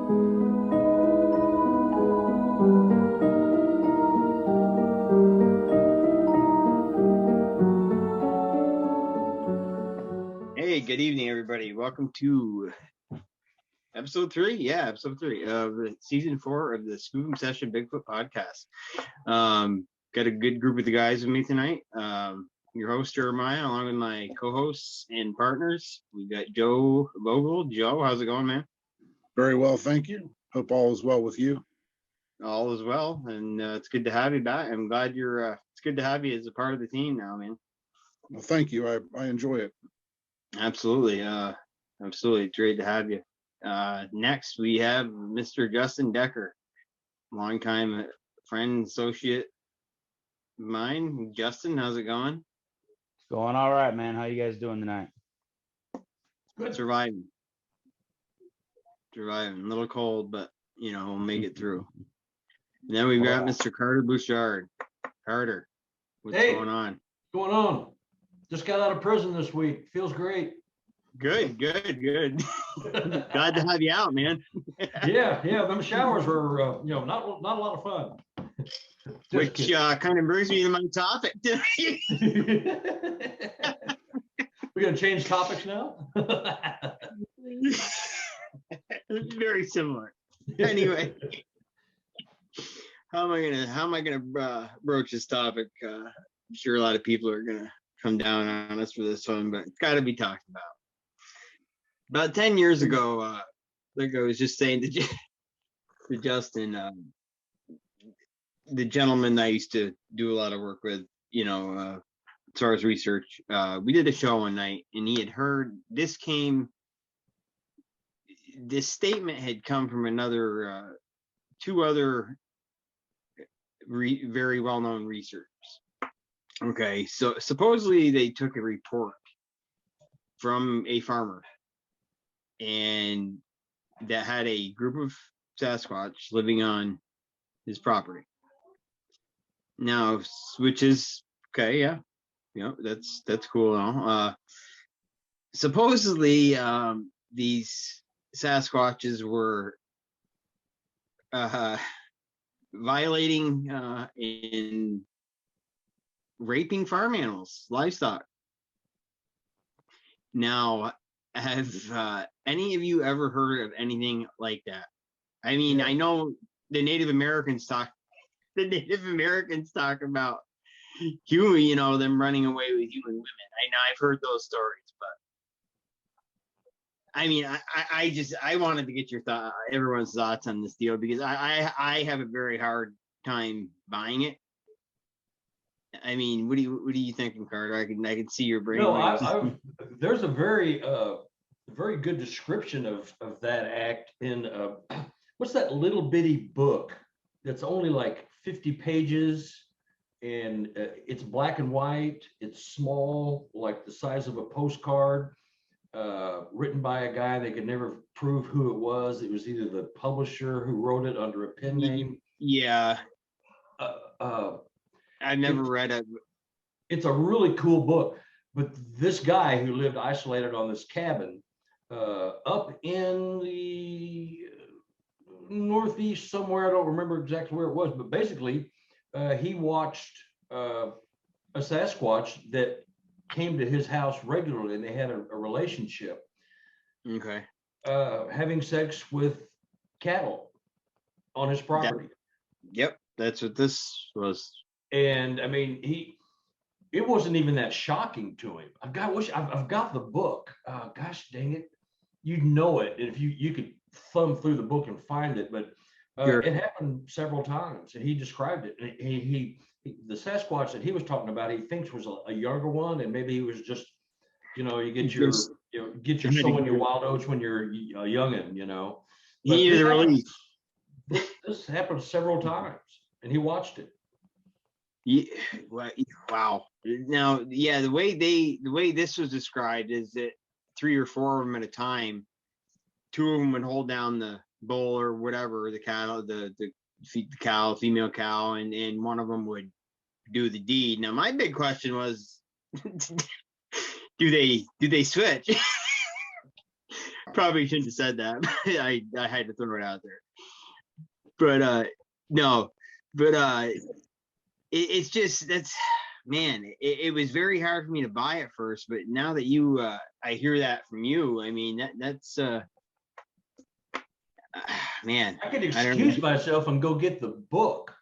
Hey, good evening, everybody. Welcome to episode 3. Yeah, episode 3 of season 4 of the Skookum Sessiom Bigfoot podcast. Got a good group of the guys with me tonight. Your host, Jeremiah, along with my co-hosts and partners. We got Joe Vogel. Joe, how's it going, man? Very well, thank you. Hope all is well with you. All is well, and it's good to have you back. I'm glad you're. It's good to have you as a part of the team now, man. Well, thank you. I enjoy it. Absolutely. Absolutely. It's great to have you. Next, we have Mr. Justin Decker, longtime friend, associate of mine. Justin, how's it going? It's going all right, man. How you guys doing tonight? Good. Surviving. A little cold, but, we'll make it through. And then we've got Mr. Carter Bouchard. Carter, what's going on? What's going on? Just got out of prison this week. Feels great. Good. Glad to have you out, man. Yeah. Them showers were, not a lot of fun. Which kind of brings me to my topic. We're gonna change topics now. Very similar. Anyway, how am I gonna broach this topic? I'm sure a lot of people are gonna come down on us for this one, but it's got to be talked about. About 10 years ago, like I was just saying to Justin, the gentleman I used to do a lot of work with, as far as research, we did a show one night, and he had heard this statement had come from two other very well-known researchers. Okay, so supposedly they took a report from a farmer, and that had a group of Sasquatch living on his property. Now, which is okay, yeah, that's cool. Supposedly, these Sasquatches were violating and raping farm animals, livestock. Now, have any of you ever heard of anything like that? I mean, I know the Native Americans talk about human, them running away with human women. I know I've heard those stories, but I mean, I wanted to get everyone's thoughts on this deal, because I have a very hard time buying it. I mean, what are you thinking, Carter? I can see your brain. No, there's a very good description of that act in what's that little bitty book that's only like 50 pages, and it's black and white. It's small, like the size of a postcard, written by a guy they could never prove who it was. It was either the publisher who wrote it under a pen name. Yeah. I've never read it. It's a really cool book, but this guy who lived isolated on this cabin up in the Northeast somewhere, I don't remember exactly where it was, but basically he watched a Sasquatch that came to his house regularly, and they had a relationship. Okay. Having sex with cattle on his property. Yep, that's what this was. And I mean, it wasn't even that shocking to him. I've got the book. Gosh dang it, you'd know it if you could thumb through the book and find it. But Sure. It happened several times, and he described it. And the Sasquatch that he was talking about, he thinks was a younger one, and maybe he was just, you get your soul in your wild oats when you're a youngin, But He is really. This happened several times, and he watched it. Yeah, wow. Now, yeah, the way this was described is that 3 or 4 of them at a time, 2 of them would hold down the bull or whatever, the cattle, the female cow, and one of them would do the deed. Now, my big question was, do they switch? Probably shouldn't have said that. I had to throw it out there. But no, but it's just that's man. It was very hard for me to buy at first, but now that you I hear that from you, I mean that's man. I could I don't excuse know. myself and go get the book.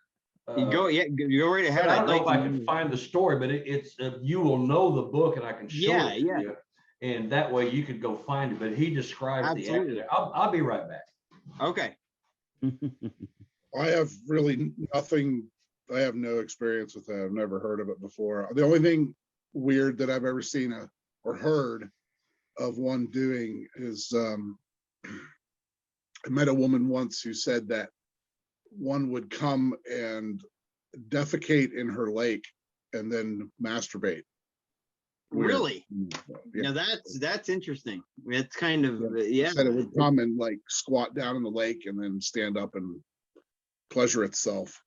You go go right ahead. But I don't I'd know like if I to can find the story, but it's you will know the book, and I can show Yeah, it to yeah. you, and that way you could go find it. But he describes the act. Absolutely. I'll be right back. Okay. I have really nothing, I have no experience with that. I've never heard of it before. The only thing weird that I've ever seen or heard of one doing is I met a woman once who said that one would come and defecate in her lake and then masturbate. Weird. Really? Yeah. Now that's interesting. It's kind of yeah. Said it would come and like squat down in the lake and then stand up and pleasure itself.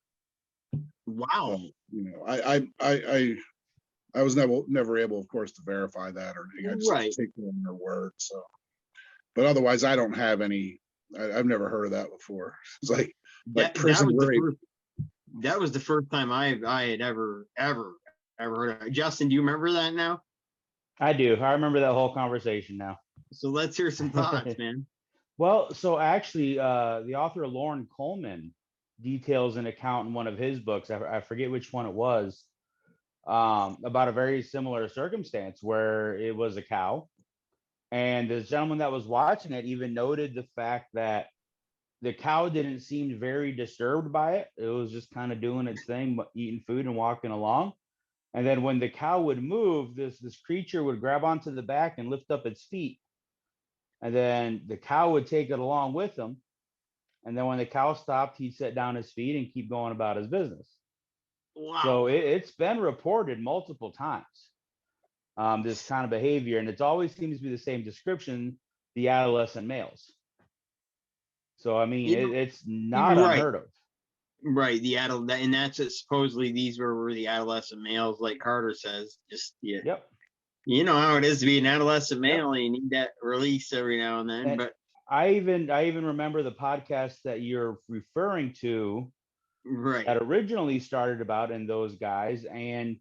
Wow. You know, I was never able, of course, to verify that or anything. I just Right. take them on their word. So, but otherwise, I don't have any. I've never heard of that before. It's like prison rape. That was the first time I had ever heard of it. Justin, do you remember that now? I do. I remember that whole conversation now. So let's hear some thoughts, man. Well, so actually, the author Lauren Coleman details an account in one of his books. I forget which one it was, about a very similar circumstance where it was a cow. And this gentleman that was watching it even noted the fact that the cow didn't seem very disturbed by it. It was just kind of doing its thing, eating food and walking along. And then when the cow would move, this creature would grab onto the back and lift up its feet. And then the cow would take it along with him. And then when the cow stopped, he'd set down his feet and keep going about his business. Wow. So it's been reported multiple times, this kind of behavior. And it always seems to be the same description, the adolescent males. So, I mean, it's not unheard of. Right. And that's it. Supposedly these were the adolescent males, like Carter says. Just yeah. Yep. You know how it is to be an adolescent male. Yep. You need that release every now and then. And but I even remember the podcast that you're referring to, right, that originally started about in those guys. And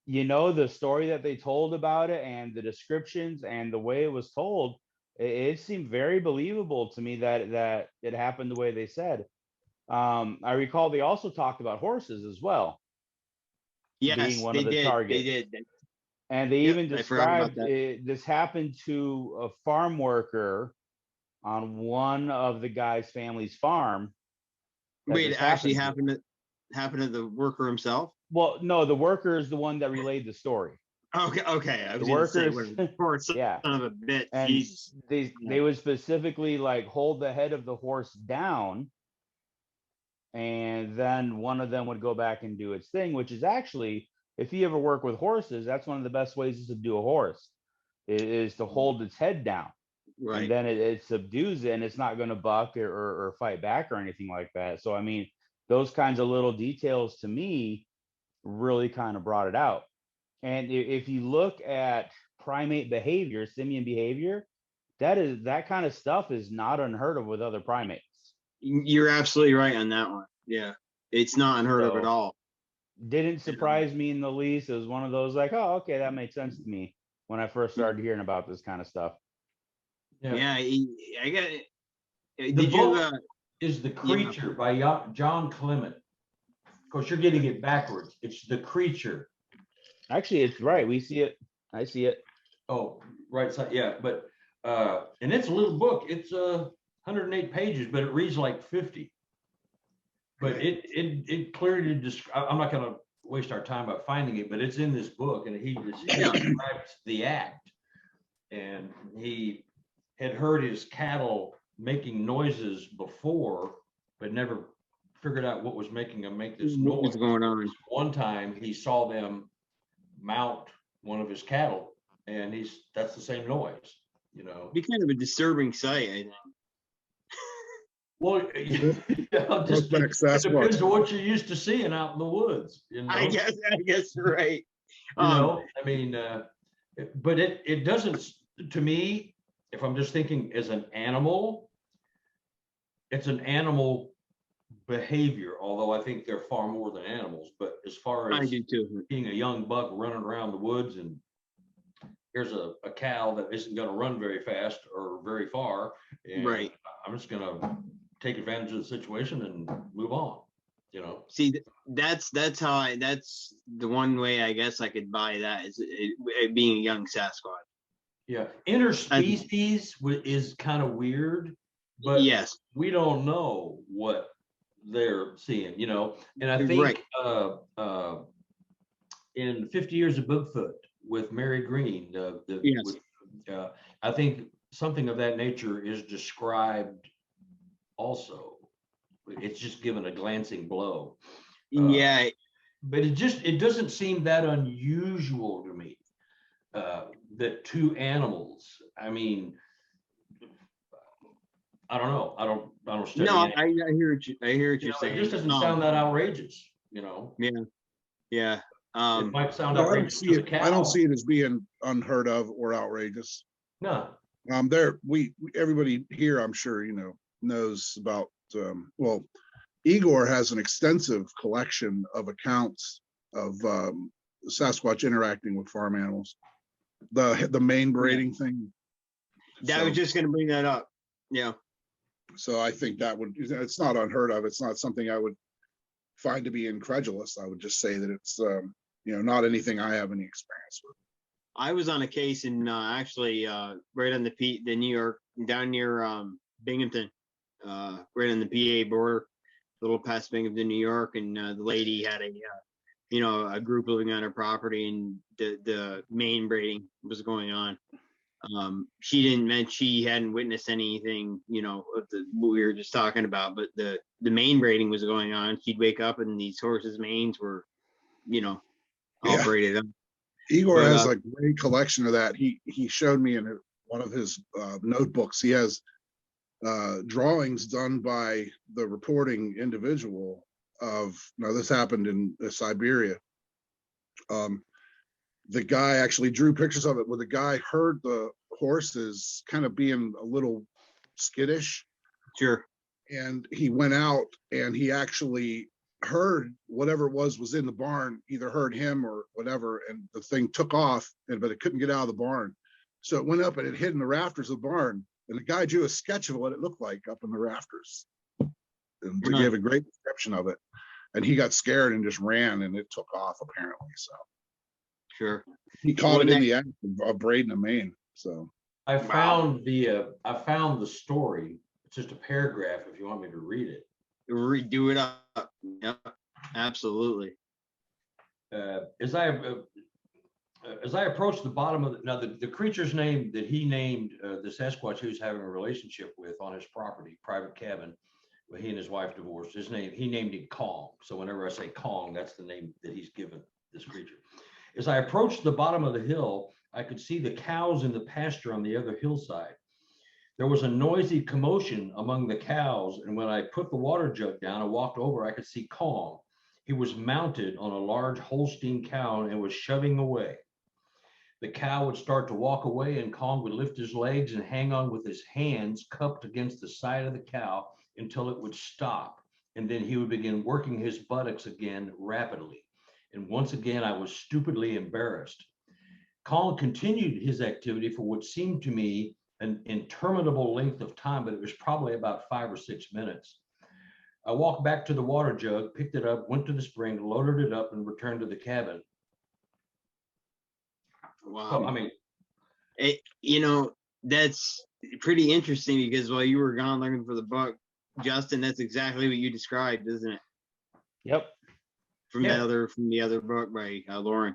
you know, the story that they told about it and the descriptions and the way it was told, it seemed very believable to me that it happened the way they said. I recall they also talked about horses as well. Yes, being one of the targets. They did. And they even described this happened to a farm worker on one of the guy's family's farm. Wait, it actually happened to the worker himself? Well, no, the worker is the one that relayed the story. Okay. I was The workers, son of a bitch. And Jesus. they would specifically like hold the head of the horse down, and then one of them would go back and do its thing, which is actually, if you ever work with horses, that's one of the best ways to do a horse, is to hold its head down. Right. And then it subdues it, and it's not going to buck or fight back or anything like that. So, I mean, those kinds of little details to me really kind of brought it out. And if you look at primate behavior, simian behavior, that kind of stuff is not unheard of with other primates. You're absolutely right on that one. Yeah, it's not unheard of at all. Didn't surprise me in the least. It was one of those like, oh, okay, that makes sense to me when I first started hearing about this kind of stuff. Yeah, I got it. The book is The Creature by John Clement. Of course, you're getting it backwards. It's The Creature. Actually, it's right. We see it. I see it. Oh, right side. Yeah, but and it's a little book. It's 108 pages, but it reads like 50. But it clearly describes. I'm not going to waste our time about finding it, but it's in this book, and he describes the act, and he had heard his cattle making noises before, but never figured out what was making them make this noise. What's going on? One time he saw them mount one of his cattle, and that's the same noise, you know. Be kind of a disturbing sight, I think. Well, just it depends on what you're used to seeing out in the woods, you know. I guess you're right. You know, I mean, but it doesn't, to me, if I'm just thinking as an animal, it's an animal behavior, although I think they're far more than animals. But as far I as do too. being a young buck running around the woods, and here's a cow that isn't going to run very fast or very far, and Right. I'm just going to take advantage of the situation and move on, See, that's that's the one way I guess I could buy that is it being a young Sasquatch. Yeah, interspecies is kind of weird, but Yes. we don't know what they're seeing, and I think in 50 Years of Bigfoot with Mary Green, Yes. I think something of that nature is described also. It's just given a glancing blow. Yeah. But it doesn't seem that unusual to me that two animals, I mean, I don't know. I don't study. No, I hear what you're saying. It just doesn't sound that outrageous, Yeah. Yeah. It might sound No, I don't outrageous see to it. the cow. I don't see it as being unheard of or outrageous. No. Everybody here, I'm sure, knows about, well, Igor has an extensive collection of accounts of Sasquatch interacting with farm animals. The main braiding thing. I was just going to bring that up. Yeah. So I think it's not unheard of. It's not something I would find to be incredulous. I would just say that it's, not anything I have any experience with. I was on a case in actually right on the New York, down near Binghamton, right on the PA border, a little past Binghamton, New York, and the lady had a group living on her property, and the main braiding was going on. She didn't mention she hadn't witnessed anything, of what we were just talking about, but the main braiding was going on. She'd wake up and these horses' manes were, all braided up. Igor has a great collection of that. He showed me in one of his notebooks. He has drawings done by the reporting individual now this happened in Siberia. The guy actually drew pictures of it where the guy heard the horses kind of being a little skittish. Sure. And he went out and he actually heard whatever it was in the barn, either heard him or whatever, and the thing took off, but it couldn't get out of the barn. So it went up and it hid in the rafters of the barn. And the guy drew a sketch of what it looked like up in the rafters. And he gave a great description of it. And he got scared and just ran, and it took off apparently. So sure. he caught it in the act of braiding a mane. So I found the story. It's just a paragraph if you want me to read it. Redo it up. Yep, absolutely. As I approached the bottom of the creature's name that he named the Sasquatch he was having a relationship with on his property, private cabin, where he and his wife divorced. He named him Kong. So whenever I say Kong, that's the name that he's given this creature. As I approached the bottom of the hill, I could see the cows in the pasture on the other hillside. There was a noisy commotion among the cows, and when I put the water jug down and walked over, I could see Kong. He was mounted on a large Holstein cow and was shoving away. The cow would start to walk away, and Kong would lift his legs and hang on with his hands cupped against the side of the cow until it would stop, and then he would begin working his buttocks again rapidly. And once again, I was stupidly embarrassed. Kong continued his activity for what seemed to me an interminable length of time, but it was probably about 5 or 6 minutes. I walked back to the water jug, picked it up, went to the spring, loaded it up, and returned to the cabin. Wow. So, I mean, that's pretty interesting because while you were gone looking for the buck, Justin, that's exactly what you described, isn't it? Yep. From the other book by Lauren.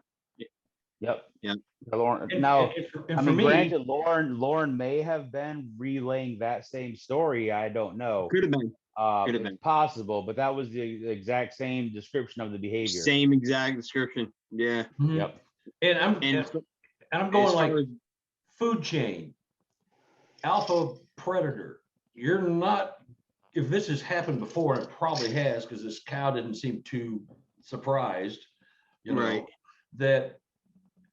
Yep. Yeah. Lauren. Now, granted, Lauren may have been relaying that same story. I don't know. Could have been. It's possible, but that was the exact same description of the behavior. Same exact description. Yeah. Mm-hmm. Yep. And I'm going like food chain, alpha predator. You're not, if this has happened before, and it probably has, because this cow didn't seem too surprised, right, that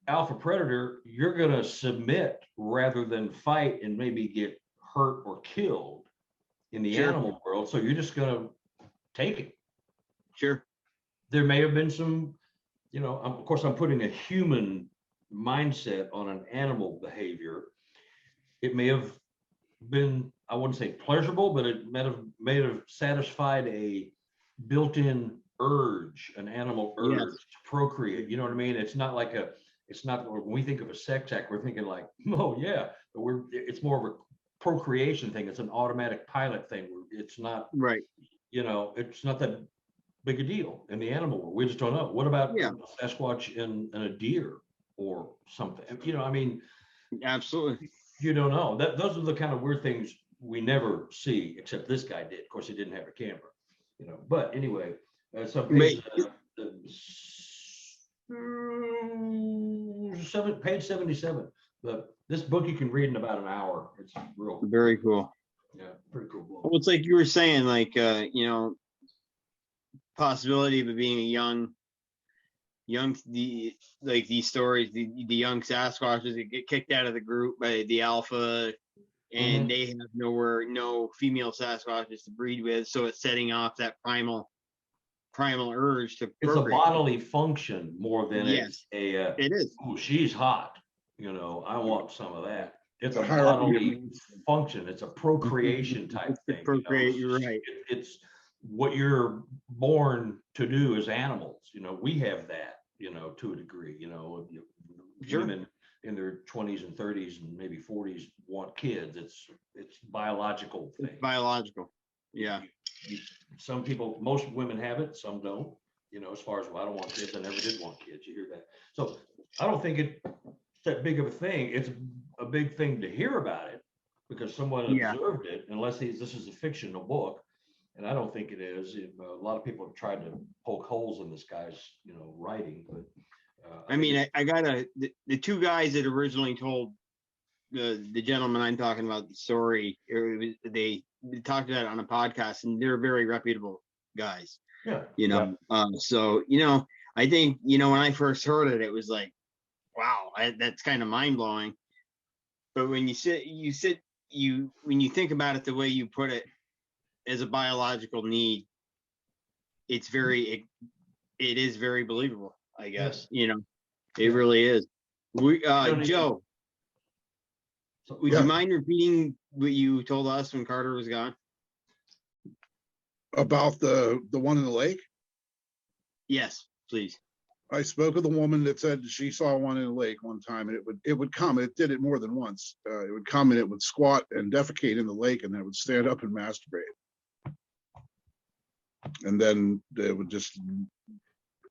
alpha predator, you're going to submit rather than fight and maybe get hurt or killed in the Sure. animal world. So you're just going to take it. Sure. There may have been some, of course, I'm putting a human mindset on an animal behavior. It may have been, I wouldn't say pleasurable, but it may have satisfied a built-in urge, an animal urge Yes. to procreate. You know what I mean? It's not when we think of a sex act, we're thinking like, oh yeah, but it's more of a procreation thing. It's an automatic pilot thing. It's not, Right. it's not that big a deal in the animal world. We just don't know. What about Sasquatch and a deer or something? I mean, Absolutely. you don't know. Those are the kind of weird things we never see, except this guy did. Of course, he didn't have a camera, But anyway, so page, page 77. This book you can read in about an hour. It's real Very cool. Yeah, pretty cool book. Well, it's like you were saying, like possibility of it being a young these stories, the young Sasquatches that get kicked out of the group by the alpha, and they have no female Sasquatches to breed with, so it's setting off that primal urge to procreate. It's a bodily function more than it's a it is. Oh, she's hot, I want some of that. It's a hierarchy bodily function. It's a procreation type thing. Procreate, you're right. It's what you're born to do as animals. We have that, to a degree. Sure. Women in their 20s and 30s and maybe 40s want kids. It's biological thing. Biological. Yeah. Most women have it, some don't. As far as, well, I don't want kids, I never did want kids. You hear that? So I don't think it's that big of a thing. It's a big thing to hear about it because someone observed it, unless this is a fictional book. And I don't think it is. A lot of people have tried to poke holes in this guy's, writing. But I mean, I got the two guys that originally told the gentleman I'm talking about the story. They talked about it on a podcast, and they're very reputable guys. Yeah. So I think when I first heard it, it was like, wow, that's kind of mind blowing. But when you think about it the way you put it, as a biological need, it is very believable, I guess. It really is. Joe, would you mind repeating what you told us when Carter was gone? About the one in the lake? Yes, please. I spoke with a woman that said she saw one in the lake one time, and it would come. It did it more than once. It would come and it would squat and defecate in the lake, and then it would stand up and masturbate. And then it would just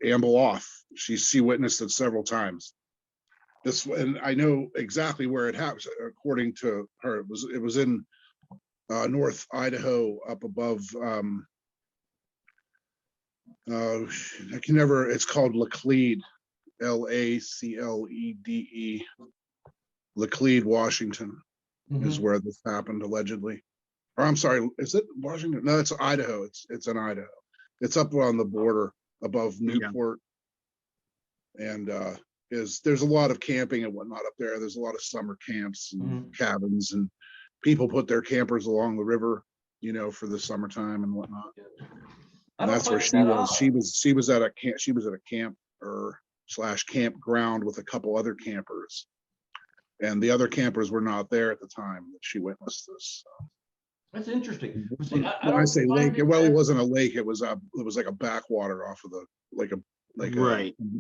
amble off. She witnessed it several times. And I know exactly where it happened. According to her, it was in North Idaho, up above. It's called Laclede, Laclede, Laclede, Washington, is where this happened allegedly. Or I'm sorry, is it Washington? No, it's Idaho. It's in Idaho. It's up on the border above Newport. And there's a lot of camping and whatnot up there. There's a lot of summer camps and cabins, and people put their campers along the river, for the summertime and whatnot. And that's where she was. She was at a camp. She was at a camp / campground with a couple other campers, and the other campers were not there at the time that she witnessed this. That's interesting. When I say lake, it wasn't a lake. It was like a backwater off of a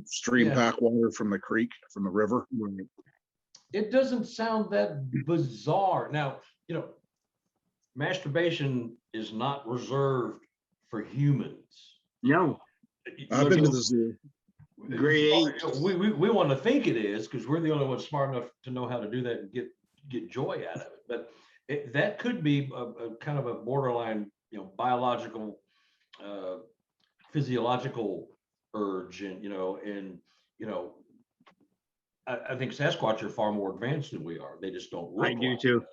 stream backwater from the creek, from the river. It doesn't sound that bizarre. Now, masturbation is not reserved for humans. No. I've been to the zoo. Grade 8. We want to think it is because we're the only ones smart enough to know how to do that and get joy out of it. But that could be a kind of a borderline, biological, physiological urge, and I think Sasquatch are far more advanced than we are. They just don't look. I do too.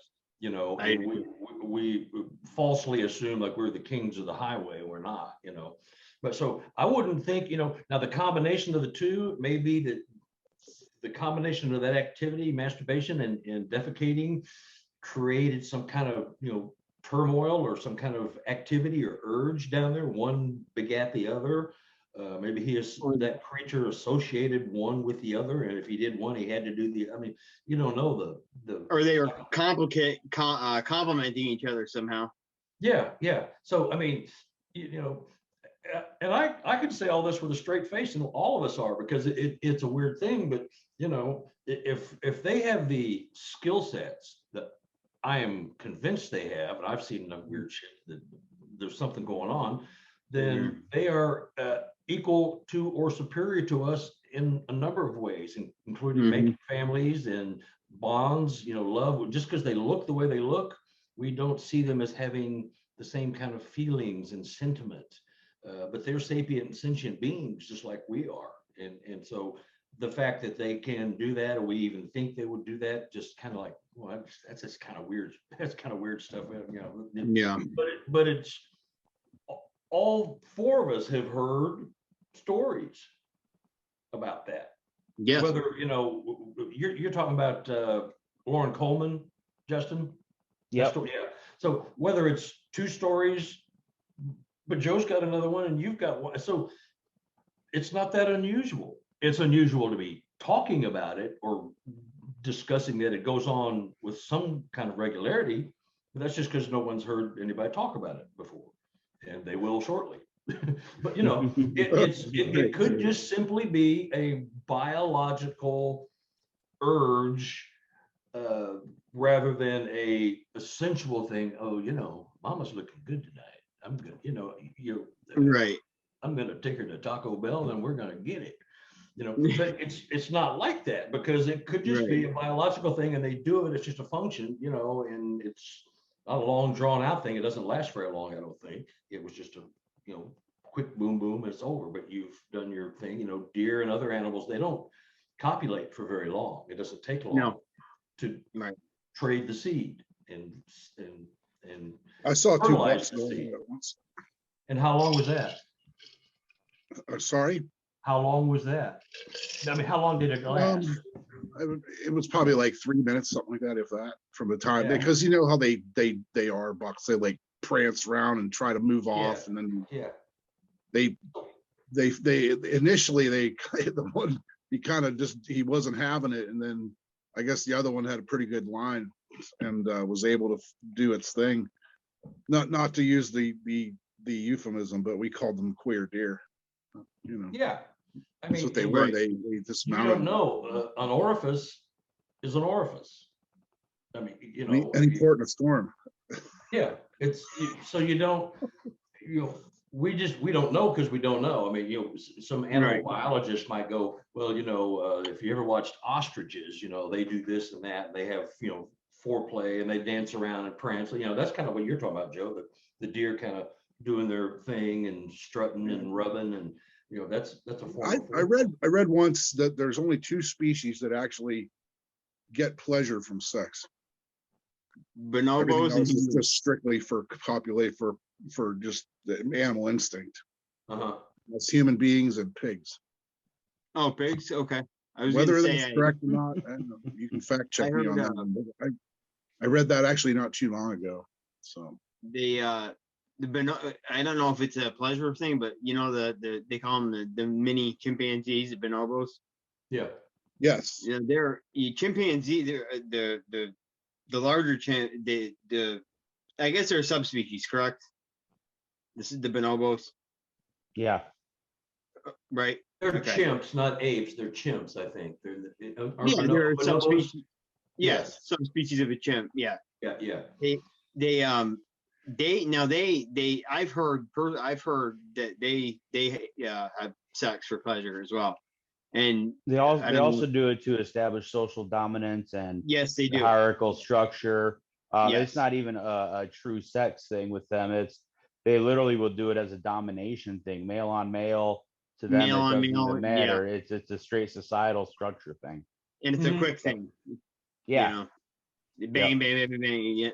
We falsely assume like we're the kings of the highway. We're not, But so I wouldn't think, now the combination of the two may be that the combination of that activity, masturbation and defecating, created some kind of, turmoil or some kind of activity or urge down there. One begat the other. Maybe that creature associated one with the other, and if he did one, he had to do the. I mean, you don't know the. Or they were complementing each other somehow. Yeah. So I mean, and I could say all this with a straight face, and all of us are, because it's a weird thing. But if they have the skill sets that I am convinced they have, and I've seen enough weird shit that there's something going on, then they are equal to or superior to us in a number of ways, including making families and bonds, love. Just because they look the way they look, we don't see them as having the same kind of feelings and sentiment. But they're sapient and sentient beings just like we are. And so the fact that they can do that, or we even think they would do that, just kind of like, well, that's just kind of weird. That's kind of weird stuff. Yeah. But it's all four of us have heard stories about that. Yes. Whether, you're talking about Lauren Coleman, Justin? Yep. Yeah. So whether it's two stories, but Joe's got another one and you've got one. So it's not that unusual. It's unusual to be talking about it or discussing that it goes on with some kind of regularity. But that's just because no one's heard anybody talk about it before, and they will shortly. But it could just simply be a biological urge, rather than a sensual thing. Oh, Mama's looking good tonight. I'm good. Right. I'm gonna take her to Taco Bell and we're gonna get it. But it's not like that, because it could just be a biological thing, and they do it. It's just a function, and it's not a long drawn out thing. It doesn't last very long, I don't think. It was just a quick boom boom, it's over. But you've done your thing. Deer and other animals, they don't copulate for very long. It doesn't take long to trade the seed and I saw two fertilize bucks the going seed. at once. And how long was that? Sorry. How long was that? I mean, how long did it last? It was probably like 3 minutes, something like that, if that, from the time, Yeah. because you know how they are bucks. They like prance around and try to move off, and then they initially the one, he wasn't having it, and then I guess the other one had a pretty good line and was able to do its thing. Not to use the euphemism, but we called them queer deer. Yeah. I mean, that's what they were. They dismounted. You don't know. An orifice is an orifice. I mean, any port in a storm. Yeah, so you don't. We don't know because we don't know. I mean, some animal biologist might go, well, if you ever watched ostriches, they do this and that, and they have, foreplay, and they dance around and prance. That's kind of what you're talking about, Joe. The deer kind of doing their thing and strutting and rubbing, and that's a form. I read once that there's only two species that actually get pleasure from sex. Bonobos and just strictly for copulate for just the animal instinct. That's human beings and pigs. Oh, pigs. Okay. Whether that's correct or not, I don't know. You can fact check me on that. I read that actually not too long ago. So I don't know if it's a pleasure thing, but they call them the mini chimpanzees, the bonobos. Yeah. Yes. Yeah, they're chimpanzee. They're the larger I guess they're a subspecies, correct? This is the bonobos. Yeah. Right. They're chimps, not apes. They're chimps, I think. They're a subspecies. Yes, subspecies of a chimp. Yeah. Yeah. I've heard that they have sex for pleasure as well, and they also do it to establish social dominance and yes, they do hierarchical structure. It's not even a true sex thing with them. They literally will do it as a domination thing, male on male. To them, male it on doesn't male, even matter. It's a straight societal structure thing, and it's a quick thing. Yeah, bang, bang, bang, bang.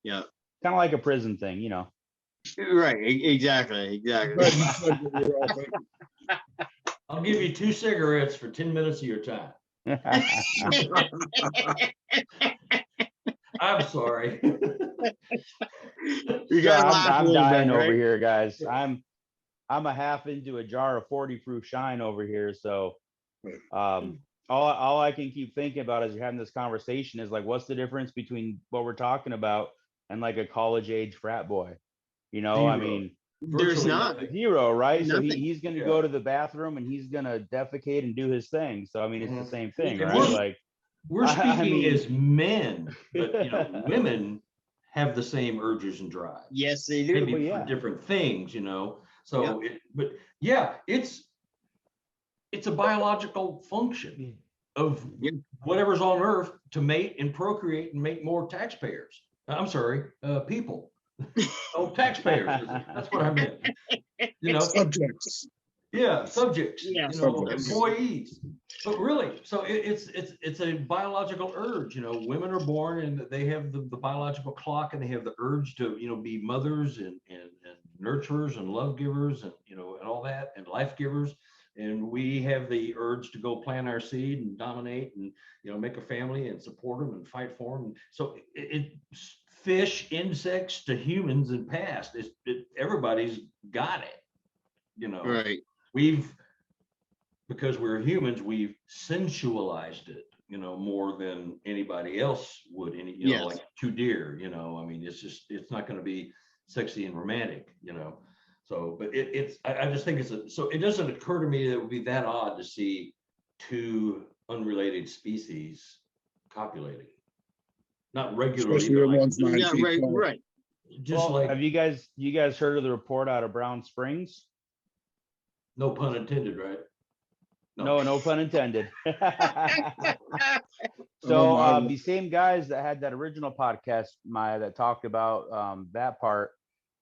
Yeah. Kind of like a prison thing, Right. Exactly. I'll give you 2 cigarettes for 10 minutes of your time. I'm sorry. You gotta laugh a I'm little dying bit, over right? here, guys. I'm a half into a jar of 40 proof shine over here. So all I can keep thinking about as you're having this conversation is like, what's the difference between what we're talking about and like a college age frat boy? You know, I Zero. mean, There's Virtually not. nothing. zero, right? So Nothing. he's going to Yeah. go to the bathroom and he's going to defecate and do his thing. So I mean, it's the same thing, And right? Like, we're I speaking mean- as men, but you know, women have the same urges and drives. Yes, they do. Maybe Well, for yeah. different things, you know. So, but yeah, it's a biological function of Yeah. whatever's on Earth to mate and procreate and make more taxpayers. I'm sorry, people. Oh, taxpayers. That's what I meant. You know, Subjects. yeah, subjects. Yeah, you know, subjects. employees. But really, so it's a biological urge. You know, women are born and they have the biological clock, and they have the urge to, you know, be mothers and nurturers and love givers and, you know, and all that, and life givers. And we have the urge to go plant our seed and dominate and, you know, make a family and support them and fight for them. So it's fish, insects to humans and past. Everybody's got it. You know, Right. Because we're humans, we've sensualized it, you know, more than anybody else would. You know, Yes. like 2 deer, you know, I mean, it's not going to be sexy and romantic, you know. So, but I just think so it doesn't occur to me that it would be that odd to see 2 unrelated species copulating. Not regularly, Especially but when like, one's 9 Yeah, feet right, tall. right. just well, like, have you guys heard of the report out of Brown Springs? no pun intended, right? No pun intended. Oh, So my. the same guys that had that original podcast, Maya, that talked about that part,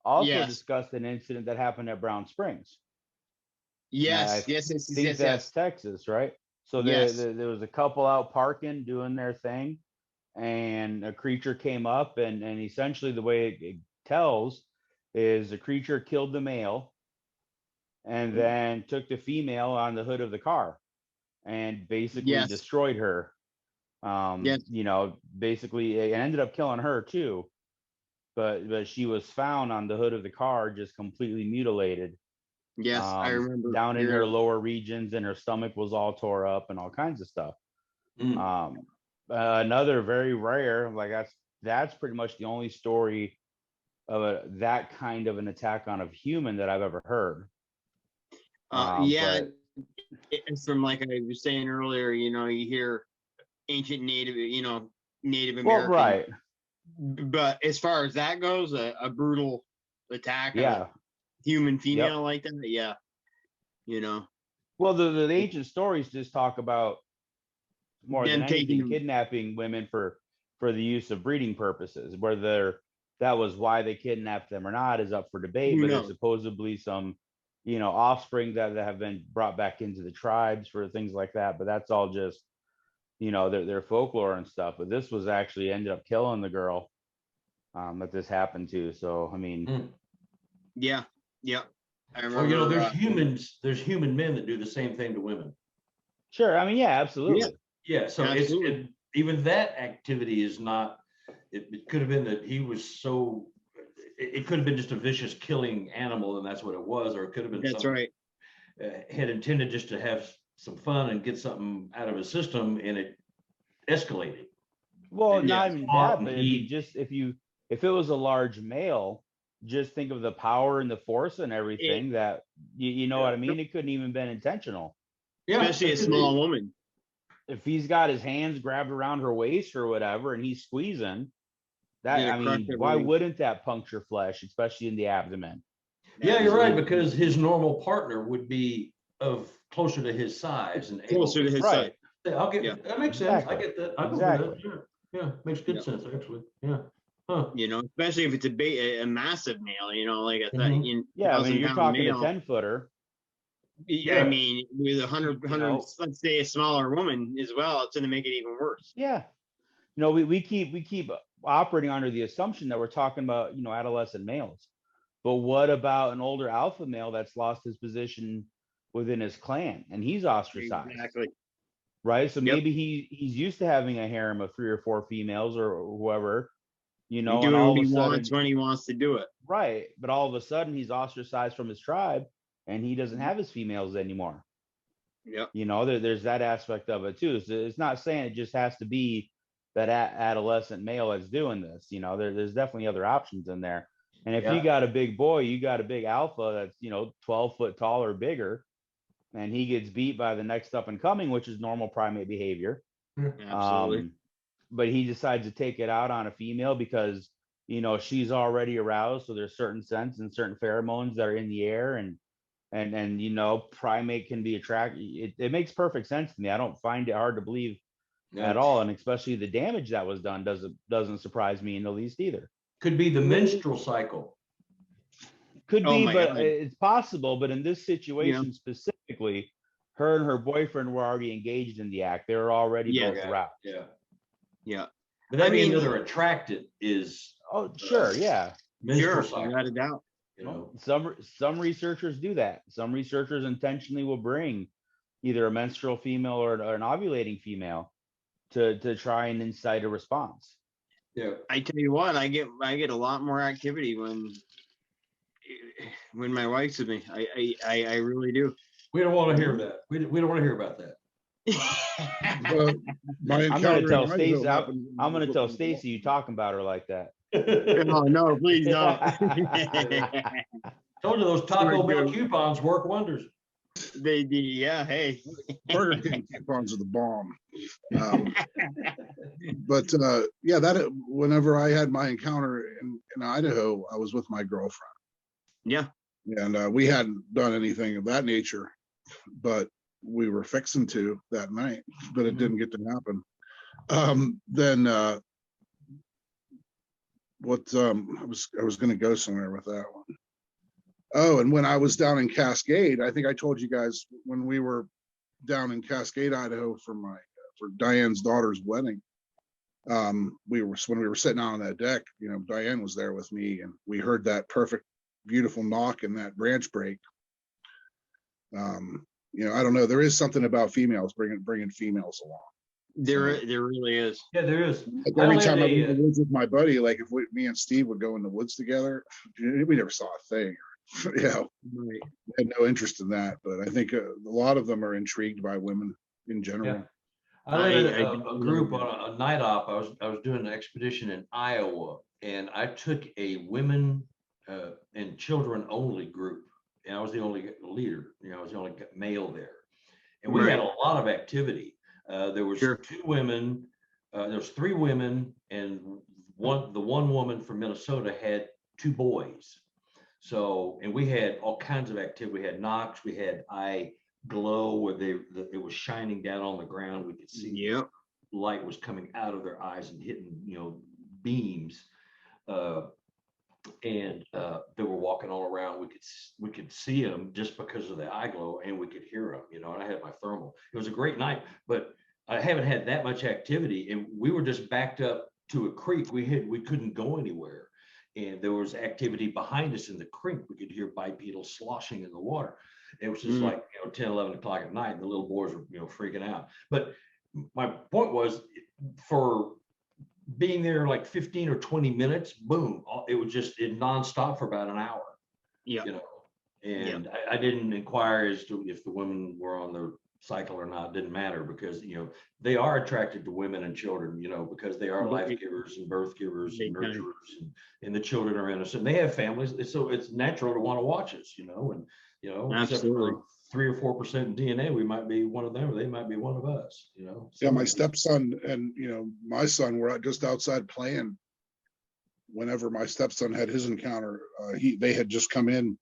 also Yes. discussed an incident that happened at Brown Springs. Yes, I yes, think yes, that's yes. Texas, right? So Yes. there was a couple out parking, doing their thing, and a creature came up, and essentially the way it tells is the creature killed the male and then took the female on the hood of the car and basically Yes. destroyed her. Yes. You know, basically it ended up killing her too, but she was found on the hood of the car just completely mutilated. Yes, I remember. Down in her hearing- lower regions, and her stomach was all tore up and all kinds of stuff. Another very rare, like that's pretty much the only story of that kind of an attack on a human that I've ever heard. Yeah, but- it's from, like I was saying earlier, you know, you hear ancient Native, you know, Native Well, American. right. But as far as that goes, a brutal attack on Yeah. a human female like that, yeah. You know, Well, the ancient stories just talk about more Them than anything taking- kidnapping women for the use of breeding purposes. Whether that was why they kidnapped them or not is up for debate. Who But knows? there's supposedly some, you know, offspring that have been brought back into the tribes for things like that. But that's all just, you know, their folklore and stuff. But this was actually ended up killing the girl that this happened to. So I mean, yeah. I remember. Well, you know, there's human men that do the same thing to women. sure. I mean, yeah, absolutely. Yeah, so Absolutely. even that activity is not. It could have been that he was so. It could have been just a vicious killing animal, and that's what it was, or it could have been. That's something, right. Had intended just to have some fun and get something out of his system, and it escalated. Well, And not yeah, even fought that, and but he- if it was a large male, just think of the power and the force and everything that you know what I mean. It couldn't even been intentional. Yeah, Especially a it could small be. woman. If he's got his hands grabbed around her waist or whatever, and he's squeezing, that Yeah, I crush mean, it, why really. wouldn't that puncture flesh, especially in the abdomen? Yeah, you're right, Absolutely. because his normal partner would be of closer to his size and Closer to able. his Right. side. Yeah, I'll get Yeah. that makes sense. I Exactly. get that. I go Exactly. for that. Yeah, makes good Yeah. sense actually. Yeah. Huh. You know, especially if it's a massive male. You know, like a Mhm. Yeah, I mean, you're 1,000-pound talking male. a 10-footer. I Yeah. mean, with a 100, You know. let's say a smaller woman as well, it's going to make it even worse. Yeah, you know, we keep operating under the assumption that we're talking about, you know, adolescent males. But what about an older alpha male that's lost his position within his clan, and he's ostracized. Exactly. Right. So Yep. maybe he's used to having a harem of 3 or 4 females or whoever, And and do all what of he a sudden, wants when he wants to do it. right. But all of a sudden he's ostracized from his tribe and he doesn't have his females anymore. Yep. There's that aspect of it too. So it's not saying it just has to be that adolescent male that's doing this. There's definitely other options in there. And if you got a big boy, you got a big alpha that's 12 foot tall or bigger, and he gets beat by the next up and coming, which is normal primate behavior. Absolutely. But he decides to take it out on a female because she's already aroused, so there's certain scents and certain pheromones that are in the air, and primate can be attracted. It makes perfect sense to me. I don't find it hard to believe at all, and especially the damage that was done doesn't surprise me in the least either. Could be the menstrual cycle. Could Oh be, my but God. it's possible. But in this situation specifically, her and her boyfriend were already engaged in the act. They were already both aroused. Yeah. But that'd be another attractant is. Oh, sure, yeah. Menstrual Sure, cycle, without a doubt. Some researchers do that. Some researchers intentionally will bring either a menstrual female or an ovulating female to try and incite a response. Yeah. I tell you what, I get a lot more activity when my wife's with me. I really do. We don't want to hear that. We don't want to hear about that. My I'm gonna encounter tell in Stacy. Idaho happened- I'm gonna tell Stacy you talking about her like that. No, please don't. Told you those Taco We're Bell good. coupons work wonders. They do, yeah. Hey. Burger King coupons are the bomb. But that whenever I had my encounter in Idaho, I was with my girlfriend. Yeah. And we hadn't done anything of that nature, but we were fixing to that night, but it didn't get to happen. Then I was going to go somewhere with that one. Oh, and when I was down in Cascade, I think I told you guys when we were down in Cascade, Idaho for Diane's daughter's wedding. When we were sitting out on that deck, Diane was there with me, and we heard that perfect, beautiful knock and that branch break. I don't know. There is something about females bringing females along. There really is. Yeah, there is. Like every time I went in the woods with my buddy, like if me and Steve would go in the woods together, we never saw a thing. Right. I had no interest in that, but I think a lot of them are intrigued by women in general. Yeah. I led a group on a night op. I was doing an expedition in Iowa, and I took a women and children only group, and I was the only leader. I was the only male there, and we had a lot of activity. There was 2 women. There was 3 women, and the one woman from Minnesota had 2 boys. So, and we had all kinds of activity. We had knocks. We had eye glow where it was shining down on the ground. We could see light was coming out of their eyes and hitting beams. And they were walking all around. We could see them just because of the eye glow, and we could hear them. And I had my thermal. It was a great night, but I haven't had that much activity, and we were just backed up to a creek. We couldn't go anywhere, and there was activity behind us in the creek. We could hear bipedal sloshing in the water. It was just like 10, 11 o'clock at night, and the little boys were freaking out. But my point was, for being there like 15 or 20 minutes, boom, it was just nonstop for about an hour. And I didn't inquire as to if the women were on the cycle or not. It didn't matter, because they are attracted to women and children, because they are life givers and birth givers and nurturers, and the children are innocent. They have families, so it's natural to want to watch us, and except for 3 or 4% DNA, we might be one of them, or they might be one of us. Yeah, my stepson and my son were just outside playing whenever my stepson had his encounter. They had just come in,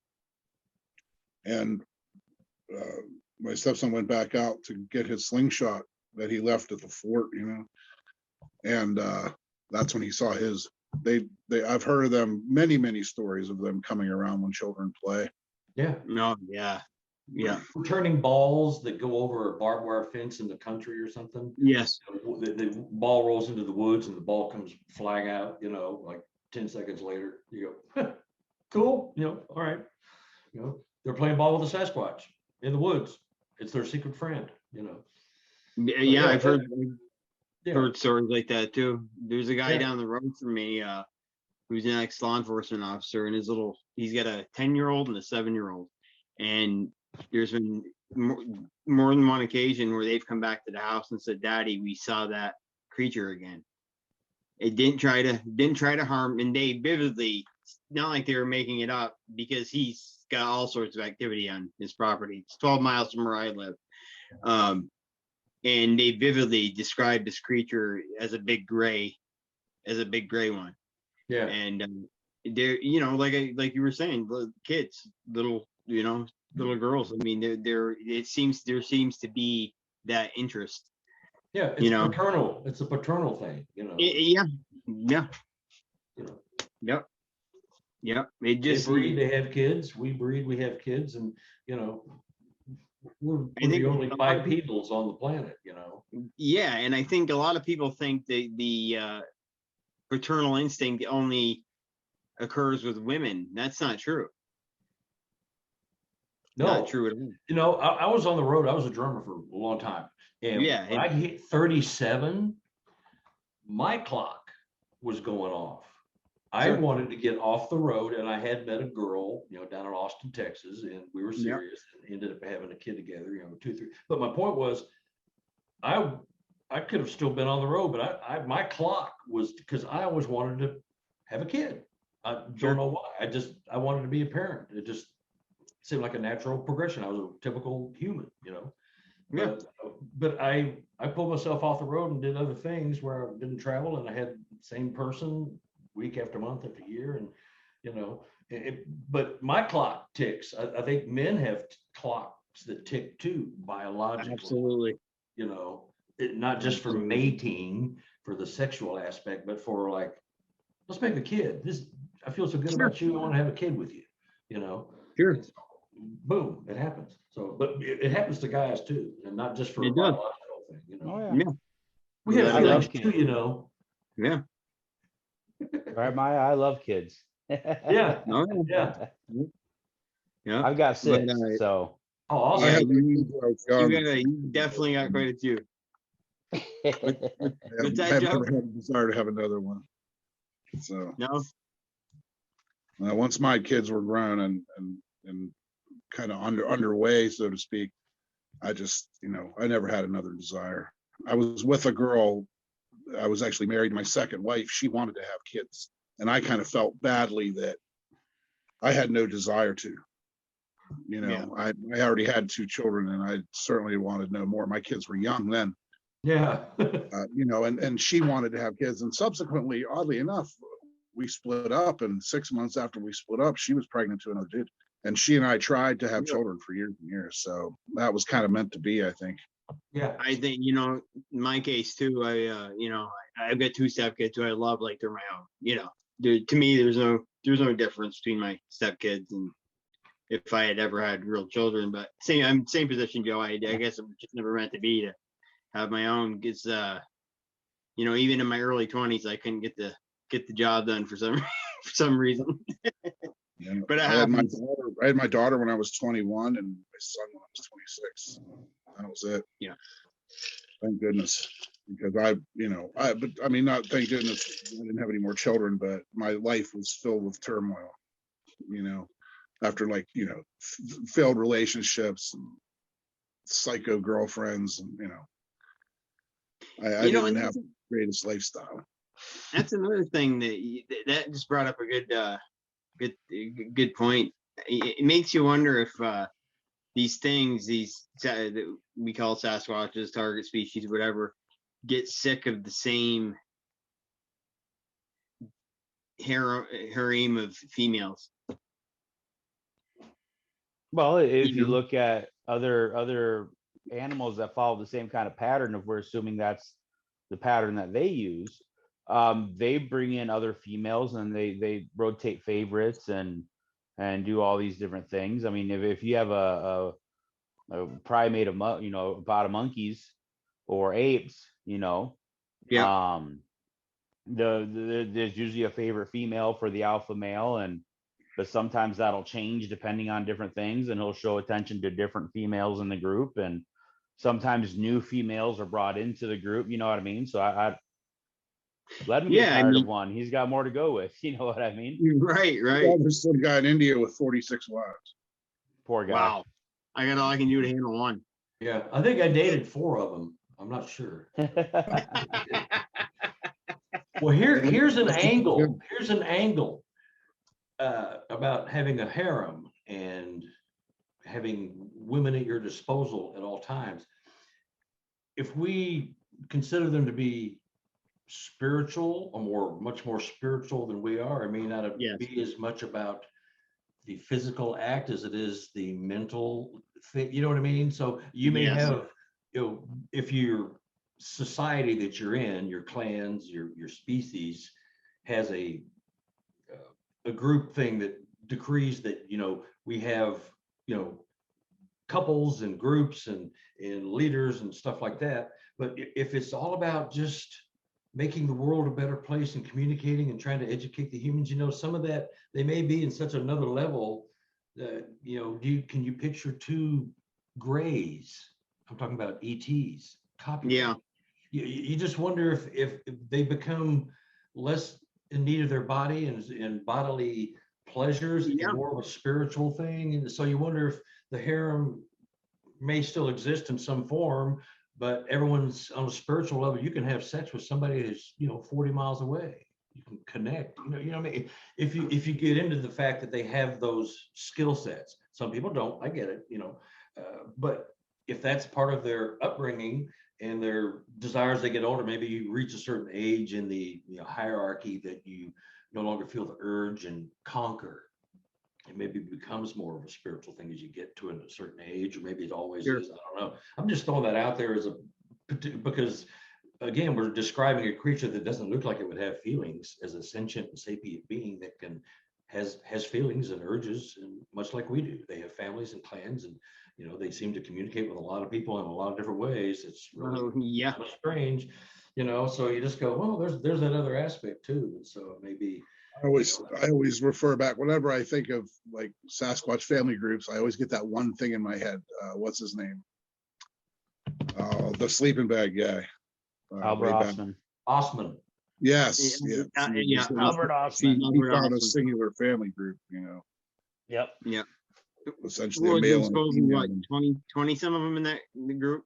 and my stepson went back out to get his slingshot that he left at the fort, and that's when he saw his. I've heard of them, many stories of them coming around when children play. Yeah. No. Yeah. Yeah. Turning balls that go over a barbed wire fence in the country or something. Yes. The ball rolls into the woods and the ball comes flying out, like 10 seconds later. You go, cool, all right. They're playing ball with a Sasquatch. in the woods. It's their secret friend, Yeah, I've heard Yeah. heard stories like that too. There's a guy Yeah. down the road from me, who's an ex-law enforcement officer, and he's got a 10-year-old and a 7-year-old, and there's been more than one occasion where they've come back to the house and said, "Daddy, we saw that creature again." It didn't try to harm, and they vividly, not like they were making it up, because he's got all sorts of activity on his property. It's 12 miles from where I live. And they vividly described this creature as a big gray one. Yeah. And they're, like you were saying, kids, little girls. I mean, there seems to be that interest. Yeah, it's paternal. It's a paternal thing, Yeah. Yep. It just, they breed, they have kids. We breed, we have kids, and we're the only bipedals on the planet. Yeah, and I think a lot of people think the paternal instinct only occurs with women. That's not true. No, not true at all. I was on the road. I was a drummer for a long time, and when I hit 37, my clock was going off. I wanted to get off the road, and I had met a girl, down in Austin, Texas, and we were serious and ended up having a kid together, 2, 3. But my point was, I could have still been on the road, but my clock was, because I always wanted to have a kid. I don't know why. I wanted to be a parent. It just seemed like a natural progression. I was a typical human, Yeah. But I pulled myself off the road and did other things where I didn't travel, and I had the same person week after month after year, and but my clock ticks. I think men have clocks that tick too, biologically. Absolutely. Not just for mating, for the sexual aspect, but for like, let's make a kid. I feel so good about you. I want to have a kid with you. Sure. Boom, it happens. So, but it happens to guys too, and not just for a biological thing. Oh yeah. Yeah. We have feelings too, Yeah. Right, Maya. I love kids. Yeah. Oh, Yeah. Yeah. I've got 6, But, so. Oh, awesome. yeah, You you definitely got quite a few. What's that, I've Joe? never had a desire to have another one. So No. once my kids were grown and kind of underway, so to speak, I just, I never had another desire. I was with a girl. I was actually married to my second wife. She wanted to have kids, and I kind of felt badly that I had no desire to. I already had 2 children, and I certainly wanted no more. My kids were young then. Yeah. And she wanted to have kids, and subsequently, oddly enough, we split up, and 6 months after we split up, she was pregnant to another dude, and she and I tried to have children for years and years. So that was kind of meant to be, I think. Yeah. I think, in my case too, I've got 2 stepkids who I love like they're my own. To me, there's no difference between my stepkids and if I had ever had real children. But same position, Joe. I guess it was just never meant to be to have my own. It's even in my early 20s, I couldn't get the job done for some reason. But I had my daughter when I was 21, and my son when I was 26. That was it. Yeah. Thank goodness, because not thank goodness I didn't have any more children, but my life was filled with turmoil. After failed relationships and psycho girlfriends, and I didn't have the greatest lifestyle. That's another thing that just brought up a good point. It makes you wonder if these things, that we call Sasquatches, target species, whatever, get sick of the same harem of females. Well, if you look at other animals that follow the same kind of pattern, if we're assuming that's the pattern that they use, they bring in other females and they rotate favorites and do all these different things. I mean, if you have a primate of a pot of monkeys or apes, there's usually a favorite female for the alpha male, and but sometimes that'll change depending on different things, and he'll show attention to different females in the group, and sometimes new females are brought into the group. You know what I mean? So I let him get Yeah, I tired of mean, one. He's got more to go with. You know what I mean? right. Well, there's some guy in India with 46 wives. Poor guy. Wow. I got all I can do to handle one. Yeah, I think I dated 4 of them. I'm not sure. Well, here's an angle. Here's an angle about having a harem and having women at your disposal at all times. If we consider them to be spiritual, or much more spiritual than we are, it may not be as much about the physical act as it is the mental thing. You know what I mean? So you may have, if your society that you're in, your clans, your species has a group thing that decrees that, we have, couples and groups and leaders and stuff like that. But if it's all about just making the world a better place and communicating and trying to educate the humans, some of that, they may be in such another level that, can you picture 2 grays? I'm talking about ETs. Yeah. You just wonder if they become less in need of their body and bodily pleasures, and more of a spiritual thing. And so you wonder if the harem may still exist in some form, but everyone's on a spiritual level. You can have sex with somebody who's 40 miles away. You can connect. You know what I mean? If you get into the fact that they have those skill sets, some people don't. I get it. But if that's part of their upbringing and their desires, they get older. Maybe you reach a certain age in the hierarchy that you no longer feel the urge and conquer. It maybe becomes more of a spiritual thing as you get to a certain age, or maybe it always is. I don't know. I'm just throwing that out there because again, we're describing a creature that doesn't look like it would have feelings, as a sentient and sapient being that has feelings and urges, and much like we do. They have families and clans, and they seem to communicate with a lot of people in a lot of different ways. It's really kind of strange, so you just go, well, there's that other aspect too. And so maybe I always refer back whenever I think of like Sasquatch family groups. I always get that one thing in my head. What's his name? The sleeping bag guy. Albert Osman. Yes. Albert Osman. He found a singular family group. Yep. Essentially, Well, a male. What, 20 some of them in the group?